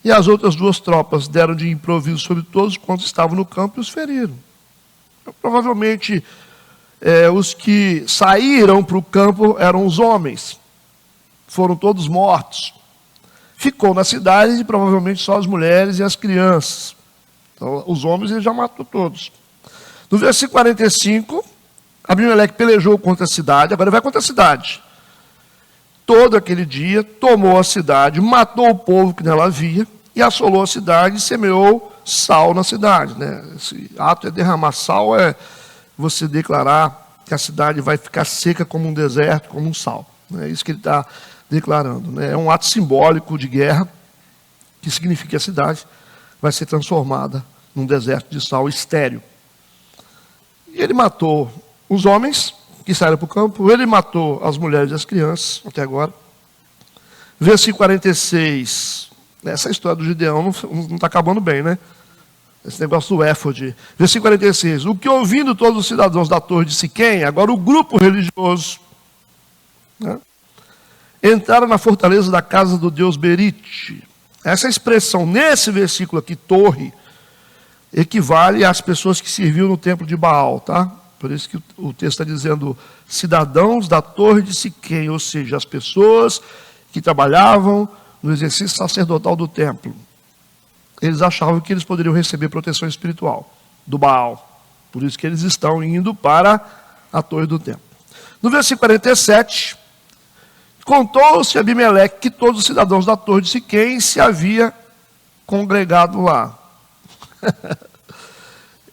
e as outras 2 tropas deram de improviso sobre todos quantos estavam no campo e os feriram. Provavelmente, os que saíram para o campo eram os homens. Foram todos mortos. Ficou na cidade provavelmente só as mulheres e as crianças. Então, os homens ele já matou todos. No versículo 45, Abimeleque pelejou contra a cidade, agora ele vai contra a cidade. Todo aquele dia, tomou a cidade, matou o povo que nela havia, e assolou a cidade e semeou sal na cidade. Né? Esse ato é derramar sal, é você declarar que a cidade vai ficar seca como um deserto, como um sal. É isso que ele está declarando. Né? É um ato simbólico de guerra, que significa que a cidade vai ser transformada num deserto de sal estéril. E ele matou os homens que saíram para o campo, ele matou as mulheres e as crianças, até agora. Versículo 46, essa história do Gideão não está acabando bem, né? Esse negócio do éfode. Versículo 46, o que ouvindo todos os cidadãos da torre de Siquém, agora o grupo religioso, né, entraram na fortaleza da casa do deus Berite. Essa expressão, nesse versículo aqui, torre, equivale às pessoas que serviam no templo de Baal, tá? Por isso que o texto está dizendo cidadãos da torre de Siquém, ou seja, as pessoas que trabalhavam no exercício sacerdotal do templo. Eles achavam que eles poderiam receber proteção espiritual do Baal. Por isso que eles estão indo para a torre do templo. No versículo 47, contou-se a Abimeleque que todos os cidadãos da torre de Siquém se havia congregado lá.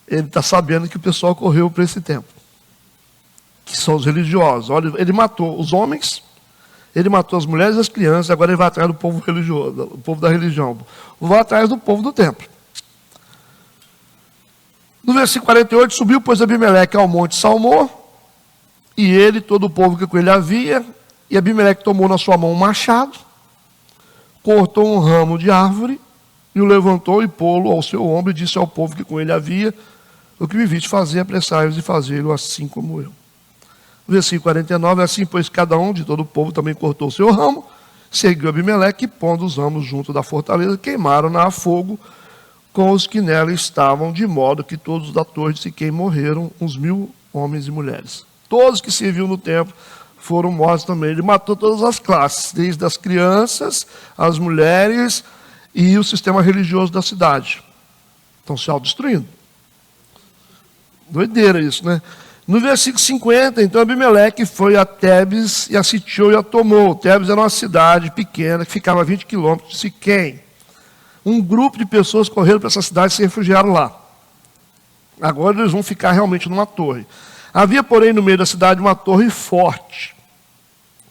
Ele está sabendo que o pessoal correu para esse templo, que são os religiosos. Olha, ele matou os homens, ele matou as mulheres e as crianças, agora ele vai atrás do povo religioso, o povo da religião. Vai atrás do povo do templo. No versículo 48, subiu, pois, Abimeleque ao monte Salmor, e ele, todo o povo que com ele havia, e Abimeleque tomou na sua mão um machado, cortou um ramo de árvore, e o levantou e pô-lo ao seu ombro, e disse ao povo que com ele havia, o que me viste fazer, apressai-vos e fazê-lo assim como eu. Versículo 49, assim, pois cada um de todo o povo também cortou o seu ramo, seguiu Abimeleque, e pondo os ramos junto da fortaleza, queimaram-na a fogo com os que nela estavam, de modo que todos da torre de Siquém morreram, uns 1000 homens e mulheres. Todos que serviam no templo foram mortos também. Ele matou todas as classes, desde as crianças, as mulheres e o sistema religioso da cidade. Estão se autodestruindo. Doideira isso, né? No versículo 50, então Abimeleque foi a Tebes e a sitiou e a tomou. Tebes era uma cidade pequena que ficava a 20 quilômetros de Siquém. Um grupo de pessoas correram para essa cidade e se refugiaram lá. Agora eles vão ficar realmente numa torre. Havia, porém, no meio da cidade uma torre forte.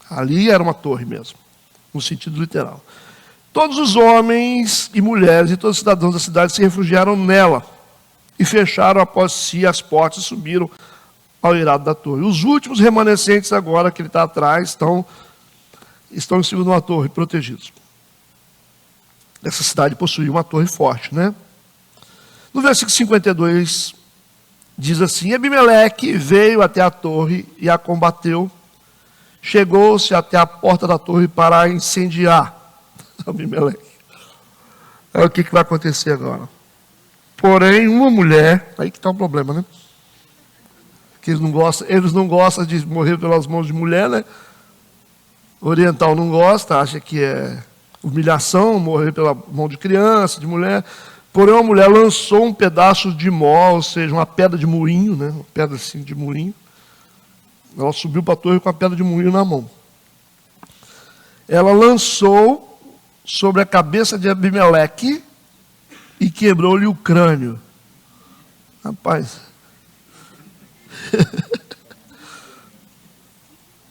Ali era uma torre mesmo, no sentido literal. Todos os homens e mulheres e todos os cidadãos da cidade se refugiaram nela e fecharam após si as portas e subiram ao eirado da torre. Os últimos remanescentes agora, que ele está atrás, estão em cima de uma torre, protegidos. Essa cidade possuía uma torre forte, né? No versículo 52, diz assim, Abimeleque veio até a torre e a combateu, chegou-se até a porta da torre para a incendiar. Abimeleque. É o que vai acontecer agora. Porém, uma mulher, aí que está o problema, né? Que eles não gostam de morrer pelas mãos de mulher, né? Oriental não gosta, acha que é humilhação, morrer pela mão de criança, de mulher. Porém, a mulher lançou um pedaço de mó, ou seja, uma pedra de moinho, né? Uma pedra assim de moinho. Ela subiu para a torre com a pedra de moinho na mão. Ela lançou sobre a cabeça de Abimeleque e quebrou-lhe o crânio. Rapaz,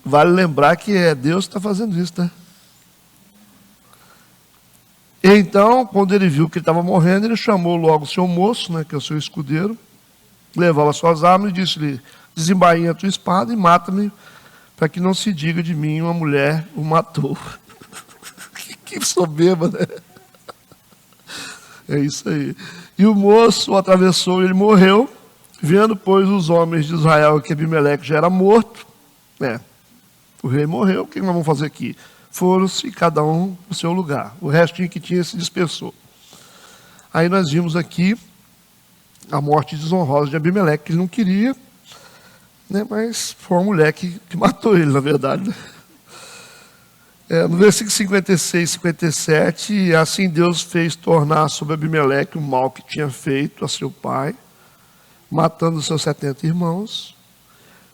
vale lembrar que é Deus que está fazendo isso, né? Então, quando ele viu que ele estava morrendo, ele chamou logo o seu moço, né, que é o seu escudeiro, levava suas armas e disse-lhe: desembainha a tua espada e mata-me, para que não se diga de mim uma mulher o matou. Que soberba, né? É isso aí. E o moço o atravessou e ele morreu. Vendo, pois, os homens de Israel que Abimeleque já era morto, o rei morreu, o que nós vamos fazer aqui? Foram-se cada um no seu lugar. O restinho que tinha se dispersou. Aí nós vimos aqui a morte desonrosa de Abimeleque, que ele não queria, né, mas foi uma mulher que matou ele, na verdade. No versículo 56 e 57, assim Deus fez tornar sobre Abimeleque o mal que tinha feito a seu pai, matando seus 70 irmãos,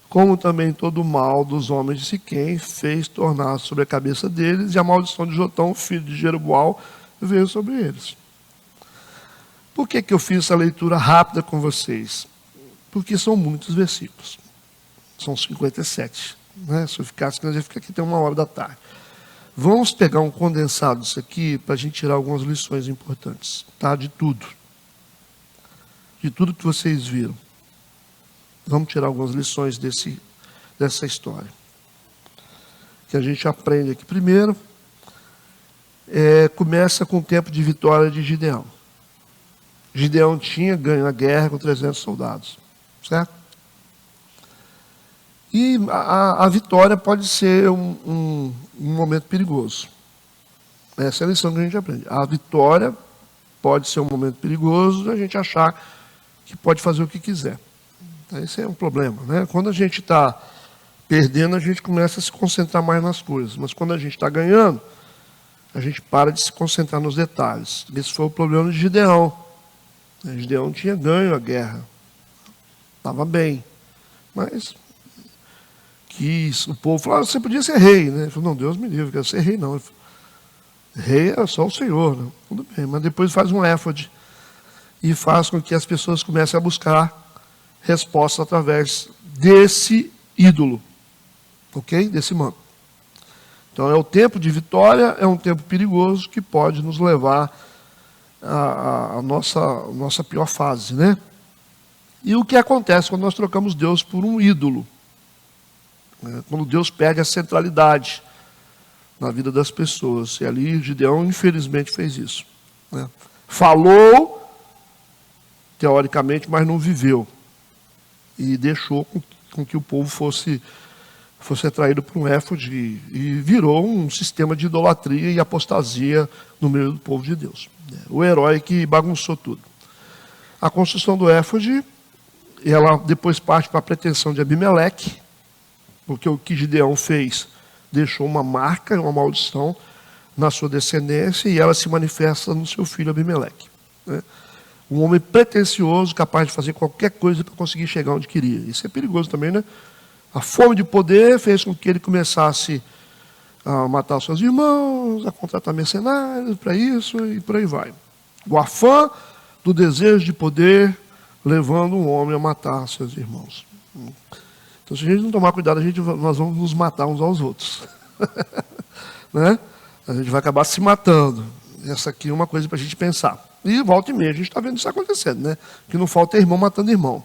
como também todo o mal dos homens de Siquém fez tornar sobre a cabeça deles, e a maldição de Jotão, filho de Jeroboal, veio sobre eles. Por que eu fiz essa leitura rápida com vocês? Porque são muitos versículos. São 57. Né? Se eu ficasse, nós ia ficar aqui até 13h. Vamos pegar um condensado disso aqui para a gente tirar algumas lições importantes. Tá? De tudo. De tudo que vocês viram. Vamos tirar algumas lições dessa história. Que a gente aprende aqui. Primeiro, começa com o tempo de vitória de Gideão. Gideão tinha ganho a guerra com 300 soldados. Certo? E a vitória pode ser um momento perigoso. Essa é a lição que a gente aprende. A vitória pode ser um momento perigoso, a gente achar que pode fazer o que quiser. Esse é um problema, né? Quando a gente está perdendo, a gente começa a se concentrar mais nas coisas. Mas quando a gente está ganhando, a gente para de se concentrar nos detalhes. Esse foi o problema de Gideão. Gideão tinha ganho a guerra. Estava bem. Mas o povo falou: você podia ser rei, né? Ele falou: não, Deus me livre, eu quero ser rei não. Ele falou: rei é só o Senhor, né? Tudo bem, mas depois faz um éfode e faz com que as pessoas comecem a buscar resposta através desse ídolo, ok? Desse manto. Então é o tempo de vitória, é um tempo perigoso que pode nos levar à nossa pior fase, né? E o que acontece quando nós trocamos Deus por um ídolo? Quando Deus perde a centralidade na vida das pessoas. E ali Gideão, infelizmente, fez isso. Né? Falou, teoricamente, mas não viveu. E deixou com que o povo fosse atraído por um éfode e virou um sistema de idolatria e apostasia no meio do povo de Deus. O herói que bagunçou tudo. A construção do éfode, ela depois parte para a pretensão de Abimeleque, porque o que Gideão fez deixou uma marca, uma maldição na sua descendência, e ela se manifesta no seu filho Abimeleque. Né? Um homem pretensioso, capaz de fazer qualquer coisa para conseguir chegar onde queria. Isso é perigoso também, né? A fome de poder fez com que ele começasse a matar os seus irmãos, a contratar mercenários para isso e por aí vai. O afã do desejo de poder levando um homem a matar seus irmãos. Então, se a gente não tomar cuidado, nós vamos nos matar uns aos outros. Né? A gente vai acabar se matando. Essa aqui é uma coisa para a gente pensar. E volta e meia, a gente está vendo isso acontecendo, né? Que não falta irmão matando irmão.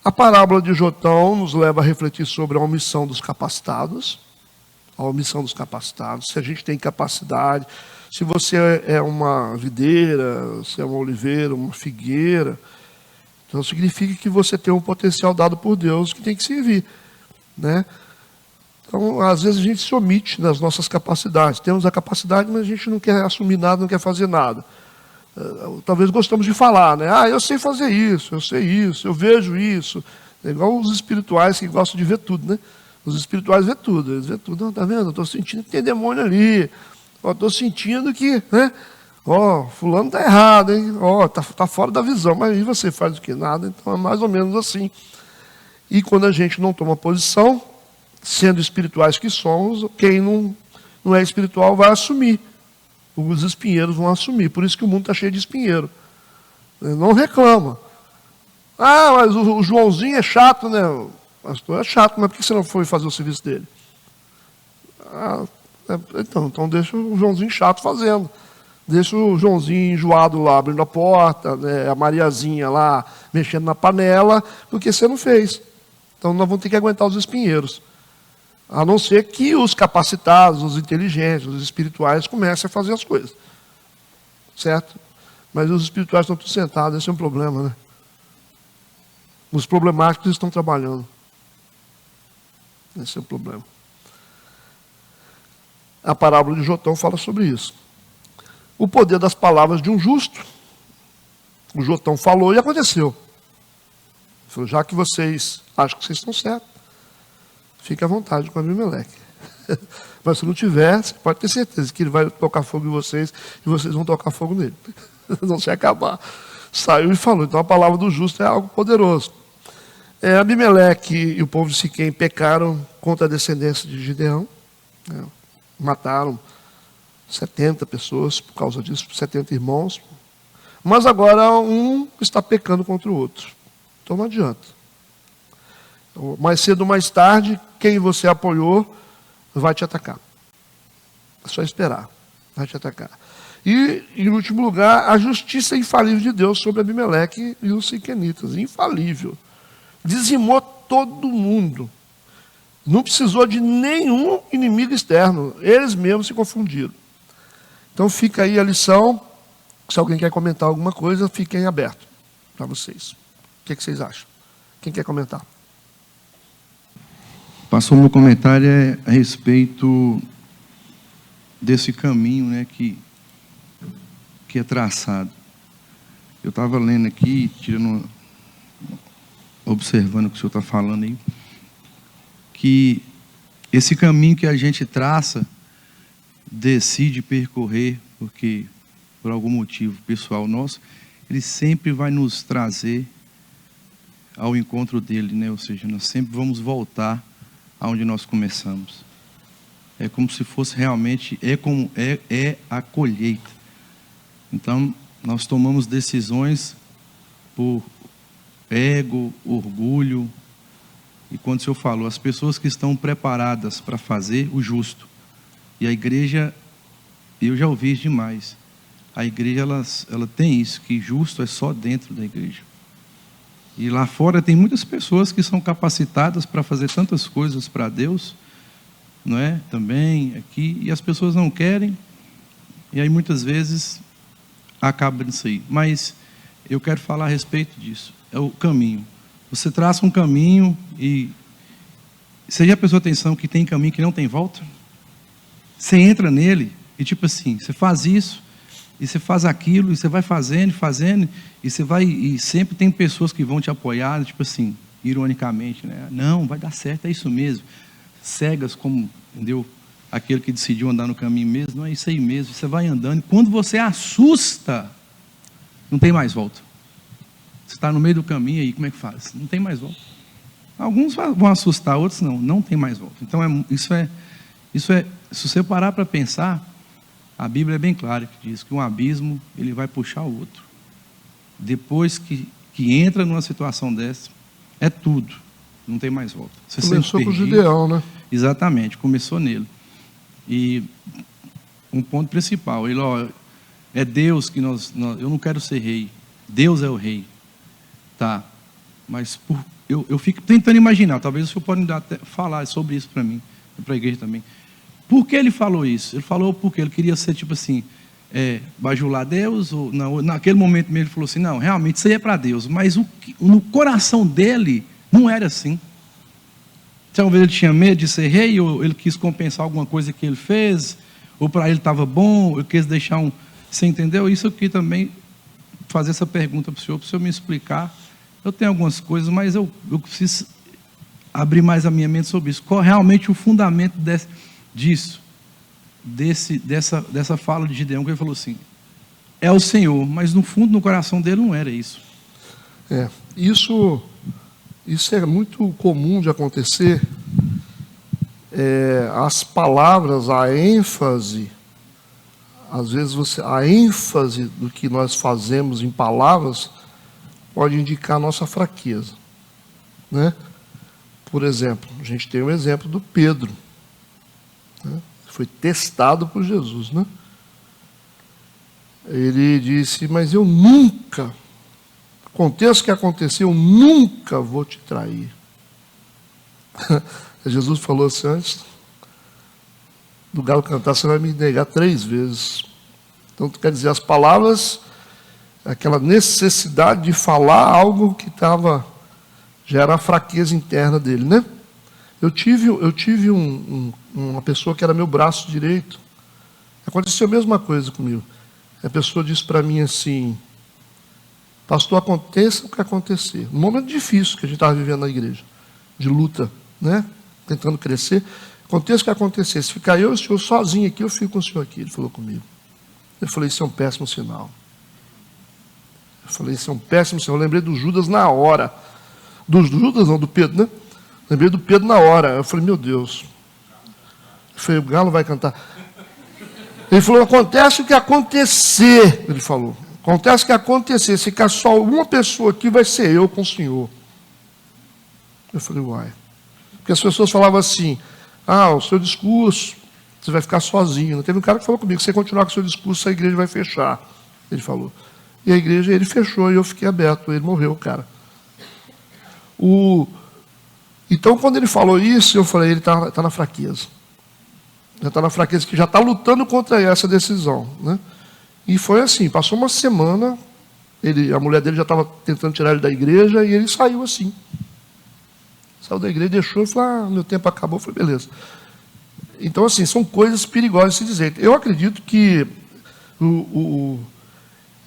A parábola de Jotão nos leva a refletir sobre a omissão dos capacitados. A omissão dos capacitados. Se a gente tem capacidade, se você é uma videira, se é uma oliveira, uma figueira, então significa que você tem um potencial dado por Deus que tem que servir. Né? Então, às vezes a gente se omite das nossas capacidades. Temos a capacidade, mas a gente não quer assumir nada, não quer fazer nada. Talvez gostamos de falar, né? Eu sei fazer isso, eu sei isso, eu vejo isso. É igual os espirituais que gostam de ver tudo, né? Os espirituais vê tudo, eles vê tudo. Não, tá vendo? Eu estou sentindo que tem demônio ali. Estou sentindo que, né? Fulano está errado, hein? Tá fora da visão. Mas aí você faz o quê? Nada. Então é mais ou menos assim. E quando a gente não toma posição, sendo espirituais que somos, quem não é espiritual vai assumir. Os espinheiros vão assumir. Por isso que o mundo está cheio de espinheiro. Não reclama. Mas o Joãozinho é chato, né? O pastor é chato, mas por que você não foi fazer o serviço dele? Então deixa o Joãozinho chato fazendo. Deixa o Joãozinho enjoado lá, abrindo a porta, né? A Mariazinha lá, mexendo na panela, porque você não fez. Então nós vamos ter que aguentar os espinheiros. A não ser que os capacitados, os inteligentes, os espirituais comecem a fazer as coisas. Certo? Mas os espirituais estão todos sentados, esse é um problema, né? Os problemáticos estão trabalhando. Esse é o problema. A parábola de Jotão fala sobre isso. O poder das palavras de um justo. O Jotão falou e aconteceu. Ele falou, já que vocês acham que vocês estão certos, fique à vontade com Abimeleque. Mas se não tiver, você pode ter certeza que ele vai tocar fogo em vocês e vocês vão tocar fogo nele. Não se acabar. Saiu e falou. Então a palavra do justo é algo poderoso. Abimeleque e o povo de Siquém pecaram contra a descendência de Gideão. Mataram 70 pessoas por causa disso, 70 irmãos. Mas agora um está pecando contra o outro. Então não adianta. Mais cedo ou mais tarde, quem você apoiou vai te atacar. É só esperar. Vai te atacar. E, em último lugar, a justiça infalível de Deus sobre Abimeleque e os siquenitas. Infalível. Dizimou todo mundo. Não precisou de nenhum inimigo externo. Eles mesmos se confundiram. Então fica aí a lição. Se alguém quer comentar alguma coisa, fiquem abertos para vocês. O que vocês acham? Quem quer comentar? Pastor, meu comentário é a respeito desse caminho, né, que é traçado. Eu estava lendo aqui, observando o que o senhor está falando aí, que esse caminho que a gente traça, decide percorrer, porque por algum motivo pessoal nosso, ele sempre vai nos trazer ao encontro dele, né? Ou seja, nós sempre vamos voltar aonde nós começamos. É como se fosse realmente, é a colheita. Então, nós tomamos decisões por ego, orgulho, e quando o senhor falou, as pessoas que estão preparadas para fazer o justo, e a igreja, eu já ouvi isso demais, a igreja ela tem isso, que justo é só dentro da igreja. E lá fora tem muitas pessoas que são capacitadas para fazer tantas coisas para Deus, não é? Também aqui, e as pessoas não querem, e aí muitas vezes acaba nisso aí. Mas eu quero falar a respeito disso. É o caminho. Você traça um caminho e você já prestou atenção que tem caminho que não tem volta? Você entra nele e tipo assim, você faz isso, e você faz aquilo, e você vai fazendo, e você vai, e sempre tem pessoas que vão te apoiar, tipo assim, ironicamente, né? Não, vai dar certo, é isso mesmo. Cegas como, entendeu? Aquele que decidiu andar no caminho mesmo, não é isso aí mesmo. Você vai andando, e quando você assusta, não tem mais volta. Você está no meio do caminho aí, como é que faz? Não tem mais volta. Alguns vão assustar, outros não tem mais volta. Então, isso é, se você parar para pensar, a Bíblia é bem clara que diz que um abismo, ele vai puxar o outro. Depois que entra numa situação dessa, é tudo, não tem mais volta. Você começou com o Gideão, né? Exatamente, começou nele. E um ponto principal, ele, é Deus que eu não quero ser rei, Deus é o rei. Tá, mas eu fico tentando imaginar, talvez o senhor pode até falar sobre isso para mim, para a igreja também. Por que ele falou isso? Ele falou porque ele queria ser tipo assim, bajular Deus, ou não, naquele momento mesmo ele falou assim, não, realmente isso aí é para Deus, mas no coração dele não era assim. Talvez ele tinha medo de ser rei, ou ele quis compensar alguma coisa que ele fez, ou para ele estava bom, ele quis deixar você entendeu? Isso aqui também, fazer essa pergunta para o senhor me explicar. Eu tenho algumas coisas, mas eu preciso abrir mais a minha mente sobre isso. Qual é realmente o fundamento disso? dessa fala de Gideão, que ele falou assim, é o Senhor, mas no fundo, no coração dele não era isso. Isso é muito comum de acontecer. As palavras, a ênfase, às vezes a ênfase do que nós fazemos em palavras pode indicar a nossa fraqueza, né? Por exemplo, a gente tem um exemplo do Pedro, né? Foi testado por Jesus, né? Ele disse, mas eu nunca, aconteça o que acontecer, eu nunca vou te trair. Jesus falou assim, antes do galo cantar, você vai me negar 3 vezes. Então, quer dizer, as palavras, aquela necessidade de falar algo que já era a fraqueza interna dele, né? Eu tive uma pessoa que era meu braço direito. Aconteceu a mesma coisa comigo. A pessoa disse para mim assim, pastor, aconteça o que acontecer. Um momento difícil que a gente estava vivendo na igreja, de luta, né? Tentando crescer. Aconteça o que acontecer. Se ficar eu e o senhor sozinho aqui, eu fico com o senhor aqui. Ele falou comigo. Eu falei, isso é um péssimo sinal. Eu falei, isso é um péssimo sinal. Eu lembrei do Judas na hora. Do Judas não, do Pedro, né? Lembrei do Pedro na hora. Eu falei, meu Deus. Eu falei, o galo vai cantar. Ele falou, acontece o que acontecer. Ele falou, acontece o que acontecer. Se ficar só uma pessoa aqui, vai ser eu com o senhor. Eu falei, uai. Porque as pessoas falavam assim, o seu discurso, você vai ficar sozinho. Teve um cara que falou comigo, se você continuar com o seu discurso, a igreja vai fechar. Ele falou. E a igreja, ele fechou, e eu fiquei aberto. Ele morreu, cara. Então, quando ele falou isso, eu falei, ele está na fraqueza. Já está na fraqueza, que já está lutando contra essa decisão, né? E foi assim, passou uma semana, a mulher dele já estava tentando tirar ele da igreja, e ele saiu assim. Saiu da igreja, deixou e falou, meu tempo acabou. Eu falei, beleza. Então, assim, são coisas perigosas de se dizer. Eu acredito que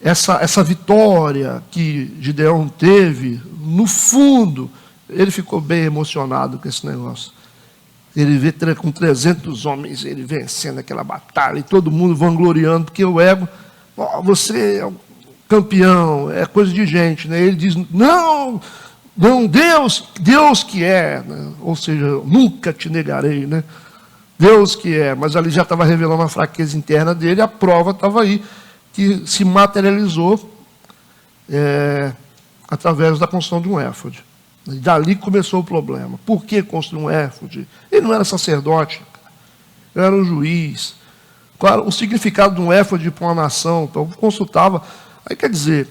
essa vitória que Gideão teve, no fundo, ele ficou bem emocionado com esse negócio. Ele vê com 300 homens, ele vencendo aquela batalha, e todo mundo vangloriando, porque o ego, você é um campeão, é coisa de gente, né? Ele diz, não, Deus que é, né? Ou seja, nunca te negarei, né? Deus que é, mas ali já estava revelando a fraqueza interna dele, a prova estava aí, que se materializou através da construção de um éfode. E dali começou o problema. Por que construir um éfode? Ele não era sacerdote, ele era um juiz. Qual o significado de um éfode para uma nação? Então, consultava. Aí, quer dizer,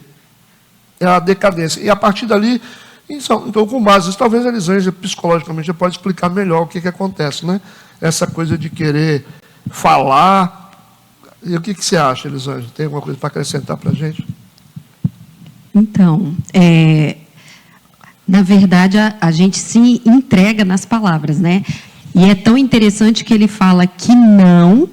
é a decadência. E a partir dali, então, com base nisso, talvez a Elisângela, psicologicamente, já pode explicar melhor o que acontece, né? Essa coisa de querer falar. E o que você acha, Elisângela? Tem alguma coisa para acrescentar para a gente? Então, na verdade, a gente se entrega nas palavras, né? E é tão interessante que ele fala que não,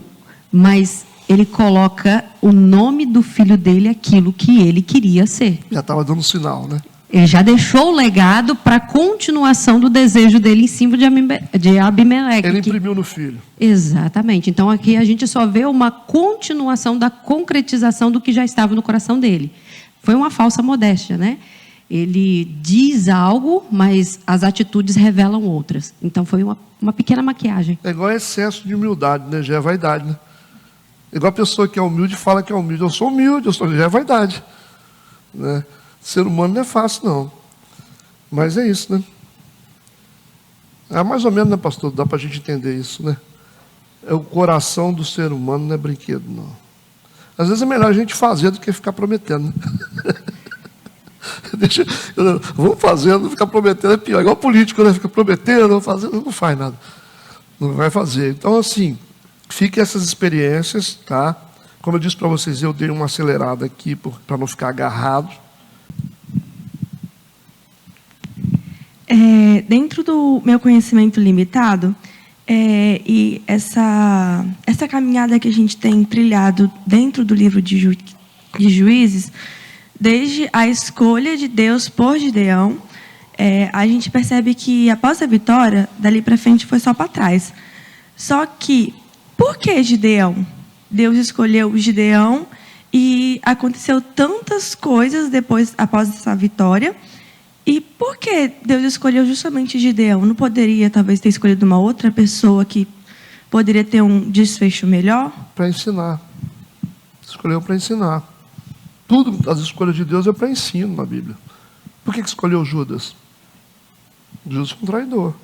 mas ele coloca o nome do filho dele, aquilo que ele queria ser. Já estava dando sinal, né? Ele já deixou o legado para a continuação do desejo dele em cima de Abimeleque. Ele imprimiu no filho. Exatamente. Então, aqui a gente só vê uma continuação da concretização do que já estava no coração dele. Foi uma falsa modéstia, né? Ele diz algo, mas as atitudes revelam outras. Então, foi uma pequena maquiagem. É igual excesso de humildade, né? Já é vaidade, né? Igual a pessoa que é humilde fala que é humilde. Eu sou humilde, já é vaidade. Né? Ser humano não é fácil, não. Mas é isso, né? Mais ou menos, né, pastor? Dá para a gente entender isso, né? O coração do ser humano não é brinquedo, não. Às vezes é melhor a gente fazer do que ficar prometendo, né? Vamos fazendo, ficar prometendo é pior. Igual político, né? Fica prometendo, fazendo, não faz nada. Não vai fazer. Então, assim, fiquem essas experiências, tá? Como eu disse para vocês, eu dei uma acelerada aqui para não ficar agarrado. Dentro do meu conhecimento limitado, e essa caminhada que a gente tem trilhado dentro do livro de Juízes, desde a escolha de Deus por Gideão, a gente percebe que após a vitória, dali para frente foi só para trás. Só que por que Gideão? Deus escolheu Gideão e aconteceu tantas coisas após essa vitória. E por que Deus escolheu justamente Gideão? Não poderia, talvez, ter escolhido uma outra pessoa que poderia ter um desfecho melhor? Para ensinar. Escolheu para ensinar. Tudo, as escolhas de Deus é para ensino na Bíblia. Por que escolheu Judas? Judas foi um traidor.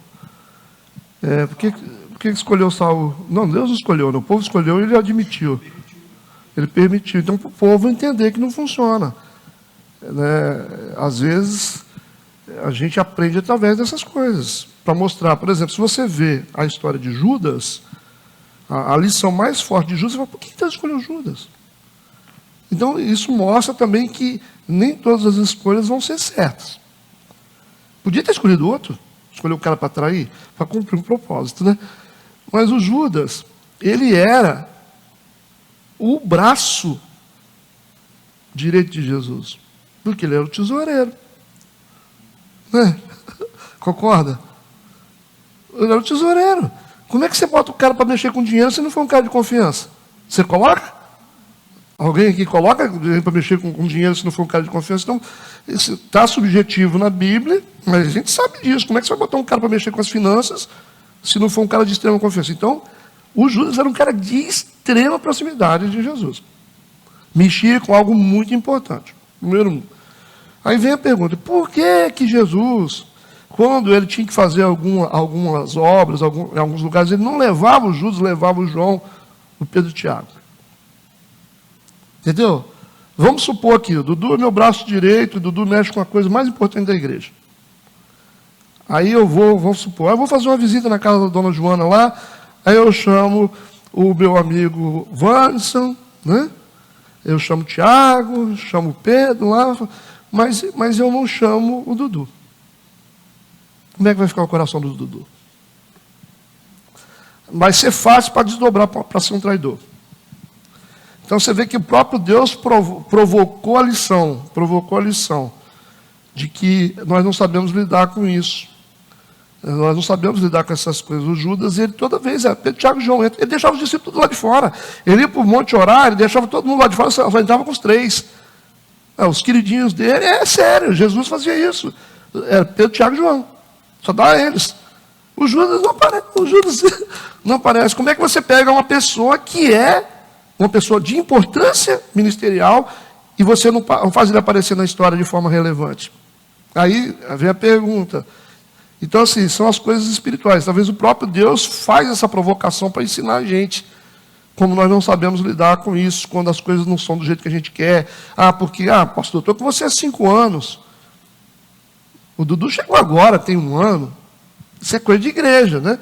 Por que escolheu Saul? Não, Deus escolheu. O povo escolheu e ele admitiu. Ele permitiu. Então, para o povo entender que não funciona. Às vezes, a gente aprende através dessas coisas. Para mostrar, por exemplo, se você vê a história de Judas, a lição mais forte de Judas, você fala, por que Deus escolheu Judas? Então, isso mostra também que nem todas as escolhas vão ser certas. Podia ter escolhido outro, escolher o cara para trair, para cumprir um propósito, né? Mas o Judas, ele era o braço direito de Jesus, porque ele era o tesoureiro. Né? Concorda? Ele era o tesoureiro. Como é que você bota o cara para mexer com dinheiro se não for um cara de confiança? Você coloca? Alguém aqui coloca para mexer com dinheiro se não for um cara de confiança? Então, isso está subjetivo na Bíblia, mas a gente sabe disso. Como é que você vai botar um cara para mexer com as finanças se não for um cara de extrema confiança? Então, o Judas era um cara de extrema proximidade de Jesus. Mexia com algo muito importante. Número 1. Aí vem a pergunta, por que Jesus, quando ele tinha que fazer algumas obras, em alguns lugares, ele não levava o Judas, levava o João, o Pedro e o Tiago? Entendeu? Vamos supor aqui, o Dudu é meu braço direito, o Dudu mexe com a coisa mais importante da igreja. Aí vamos supor, eu vou fazer uma visita na casa da dona Joana lá, aí eu chamo o meu amigo Wanderson, né? Eu chamo o Tiago, chamo o Pedro lá, mas eu não chamo o Dudu. Como é que vai ficar o coração do Dudu? Vai ser fácil para desdobrar para ser um traidor. Então você vê que o próprio Deus provocou a lição de que nós não sabemos lidar com isso. Nós não sabemos lidar com essas coisas. O Judas, ele toda vez, Pedro, Tiago e João, ele deixava os discípulos lá de fora. Ele ia para o monte orar, ele deixava todo mundo lá de fora, só entrava com os 3. Os queridinhos dele, sério, Jesus fazia isso. Era Pedro, Tiago e João. Só dá a eles. O Judas não aparece. O Judas não aparece. Como é que você pega uma pessoa que é uma pessoa de importância ministerial e você não faz ele aparecer na história de forma relevante? Aí vem a pergunta. Então, assim, são as coisas espirituais. Talvez o próprio Deus faz essa provocação para ensinar a gente como nós não sabemos lidar com isso, quando as coisas não são do jeito que a gente quer. Pastor, eu estou com você há 5 anos. O Dudu chegou agora, tem 1 ano. Isso é coisa de igreja, né?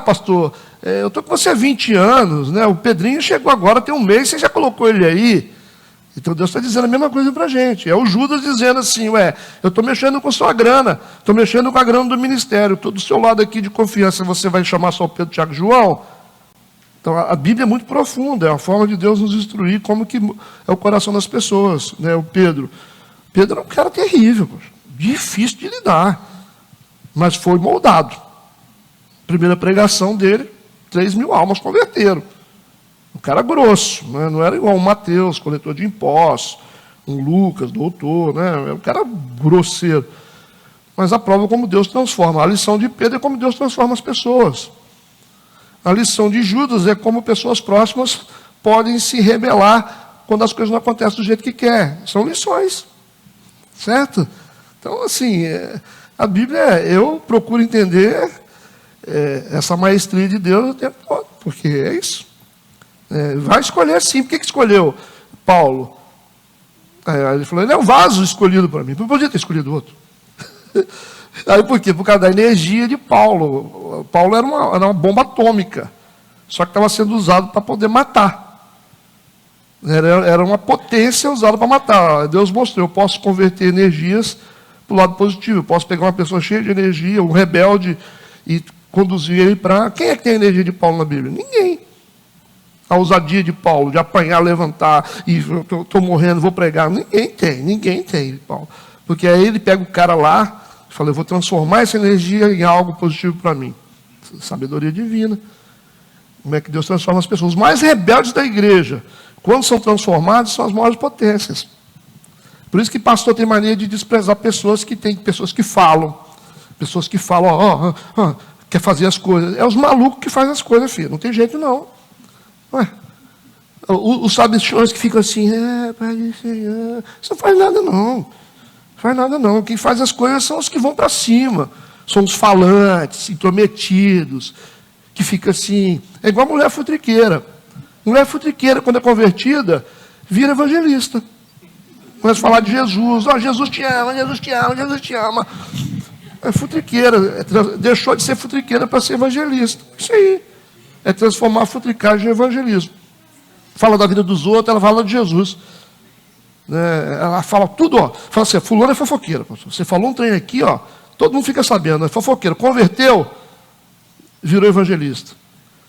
Pastor, eu estou com você há 20 anos, né? O Pedrinho chegou agora, tem 1 mês, você já colocou ele aí. Então Deus está dizendo a mesma coisa para a gente. É o Judas dizendo assim, eu estou mexendo com sua grana, estou mexendo com a grana do ministério, estou do seu lado aqui de confiança, você vai chamar só o Pedro, Tiago e João? Então a Bíblia é muito profunda, é a forma de Deus nos instruir como que é o coração das pessoas. Né? O Pedro era um cara terrível, difícil de lidar, mas foi moldado. Primeira pregação dele, 3.000 almas converteram. Um cara grosso, né? Não era igual um Mateus, coletor de impostos, um Lucas, doutor, né? Era um cara grosseiro. Mas a prova é como Deus transforma. A lição de Pedro é como Deus transforma as pessoas. A lição de Judas é como pessoas próximas podem se rebelar quando as coisas não acontecem do jeito que quer. São lições. Certo? Então, assim, a Bíblia, eu procuro entender essa maestria de Deus o tempo todo, porque é isso. Vai escolher sim. Por que escolheu Paulo? Aí ele falou, ele é um vaso escolhido para mim. Não podia ter escolhido outro. Aí por quê? Por causa da energia de Paulo. Paulo era uma bomba atômica. Só que estava sendo usado para poder matar. Era uma potência usada para matar. Deus mostrou, eu posso converter energias para o lado positivo. Eu posso pegar uma pessoa cheia de energia, um rebelde, e conduzir ele para... Quem é que tem a energia de Paulo na Bíblia? Ninguém. A ousadia de Paulo, de apanhar, levantar, e estou morrendo, vou pregar. Ninguém tem, Paulo. Porque aí ele pega o cara lá e fala, eu vou transformar essa energia em algo positivo para mim. Sabedoria divina. Como é que Deus transforma as pessoas. Os mais rebeldes da igreja, quando são transformados, são as maiores potências. Por isso que pastor tem mania de desprezar pessoas que falam. Pessoas que falam, quer fazer as coisas. É os malucos que fazem as coisas, filho. Não tem jeito, não. Ué. Os sabichões que ficam assim, Pai do Senhor. Isso não faz nada, não. Não faz nada, não. Quem faz as coisas são os que vão para cima. São os falantes, intrometidos, que fica assim. É igual a mulher futriqueira. Mulher futriqueira, quando é convertida, vira evangelista. Começa a falar de Jesus. Jesus te ama, Jesus te ama, Jesus te ama. É futriqueira. Deixou de ser futriqueira para ser evangelista. Isso aí. É transformar a futricagem em evangelismo. Fala da vida dos outros, ela fala de Jesus. Ela fala tudo, fala assim, fulano é fofoqueira. Você falou um trem aqui, todo mundo fica sabendo, é fofoqueiro. Converteu, virou evangelista.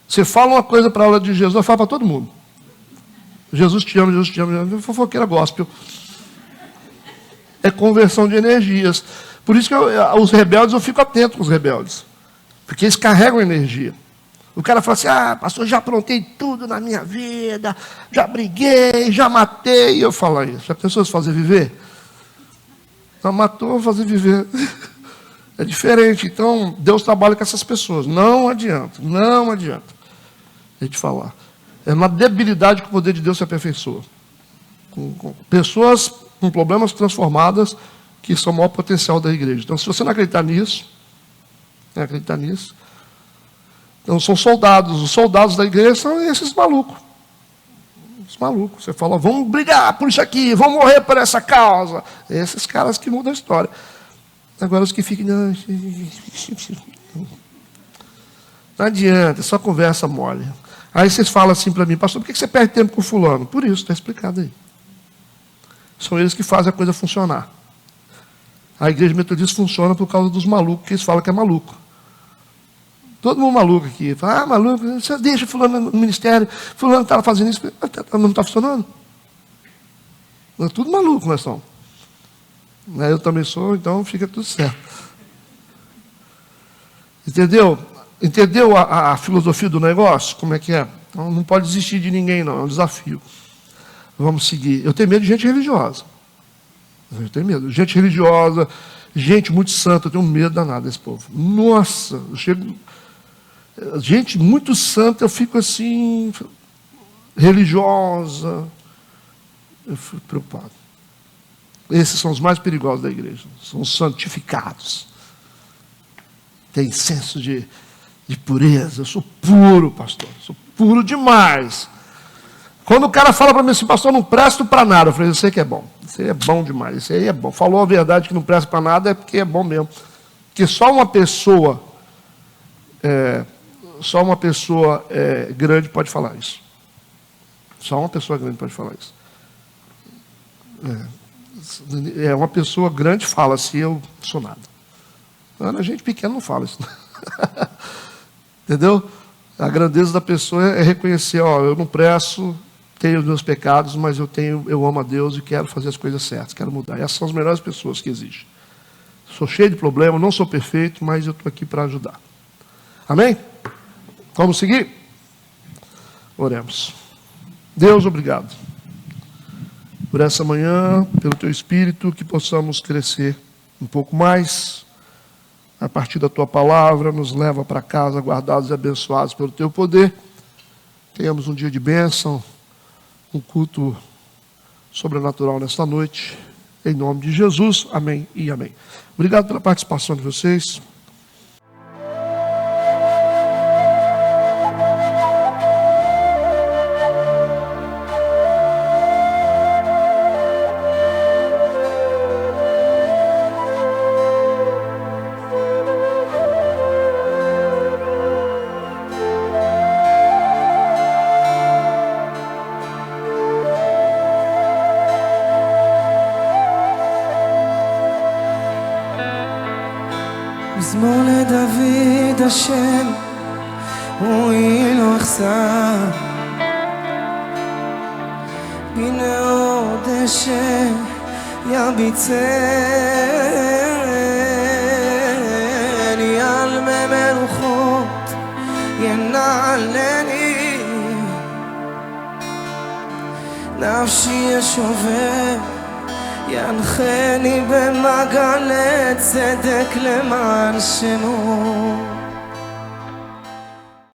Você fala uma coisa para ela de Jesus, ela fala para todo mundo. Jesus te ama, Jesus te ama. Fofoqueira gospel. É conversão de energias. Por isso que os rebeldes, eu fico atento com os rebeldes. Porque eles carregam energia. O cara fala assim, pastor, já aprontei tudo na minha vida, já briguei, já matei. E eu falo isso. Já pensou se fazer viver? Não matou, fazer viver. É diferente. Então, Deus trabalha com essas pessoas. Não adianta a gente falar. É uma debilidade que o poder de Deus se aperfeiçoa. Com pessoas com problemas transformadas, que são o maior potencial da igreja. Então, se você não acreditar nisso, então são soldados. Os soldados da igreja são esses malucos. Os malucos. Você fala, vamos brigar por isso aqui, vamos morrer por essa causa. Esses caras que mudam a história. Agora os que ficam... Não adianta, é só conversa mole. Aí vocês falam assim para mim, pastor, por que você perde tempo com fulano? Por isso, está explicado aí. São eles que fazem a coisa funcionar. A igreja metodista funciona por causa dos malucos que eles falam que é maluco. Todo mundo maluco aqui. Fala, maluco, você deixa fulano no ministério, fulano estava fazendo isso, não está funcionando. Nós tudo maluco nós somos. Eu também sou, então fica tudo certo. Entendeu? Entendeu a filosofia do negócio? Como é que é? Não pode desistir de ninguém, não. É um desafio. Vamos seguir. Eu tenho medo de gente religiosa. Eu tenho medo. Gente religiosa, gente muito santa. Eu tenho medo danado desse povo. Nossa, eu chego... Gente muito santa, eu fico assim... Religiosa. Eu fico preocupado. Esses são os mais perigosos da igreja. São os santificados. Tem senso de pureza. Eu sou puro, pastor. Sou puro demais. Quando o cara fala para mim assim, pastor, não presto para nada. Eu falei, eu sei que é bom. Isso aí é bom demais. Isso aí é bom. Falou a verdade que não presta para nada é porque é bom mesmo. Porque só uma pessoa grande pode falar isso. Só uma pessoa grande pode falar isso. Uma pessoa grande fala assim, eu sou nada. A gente pequena não fala isso. Entendeu? A grandeza da pessoa é reconhecer, eu não presto, tenho os meus pecados, mas eu amo a Deus e quero fazer as coisas certas, quero mudar. Essas são as melhores pessoas que existem. Sou cheio de problemas, não sou perfeito, mas eu estou aqui para ajudar. Amém? Vamos seguir? Oremos. Deus, obrigado por essa manhã, pelo Teu Espírito, que possamos crescer um pouco mais. A partir da Tua palavra, nos leva para casa, guardados e abençoados pelo Teu poder. Tenhamos um dia de bênção, um culto sobrenatural nesta noite. Em nome de Jesus, amém e amém. Obrigado pela participação de vocês. מזמור לדוד השם, הוא לא יחסר. בנאור דשא יביצני, על מי מלוכות ינעלני. נפשי ישובב, ינחני במעגלי צדק למען שמו.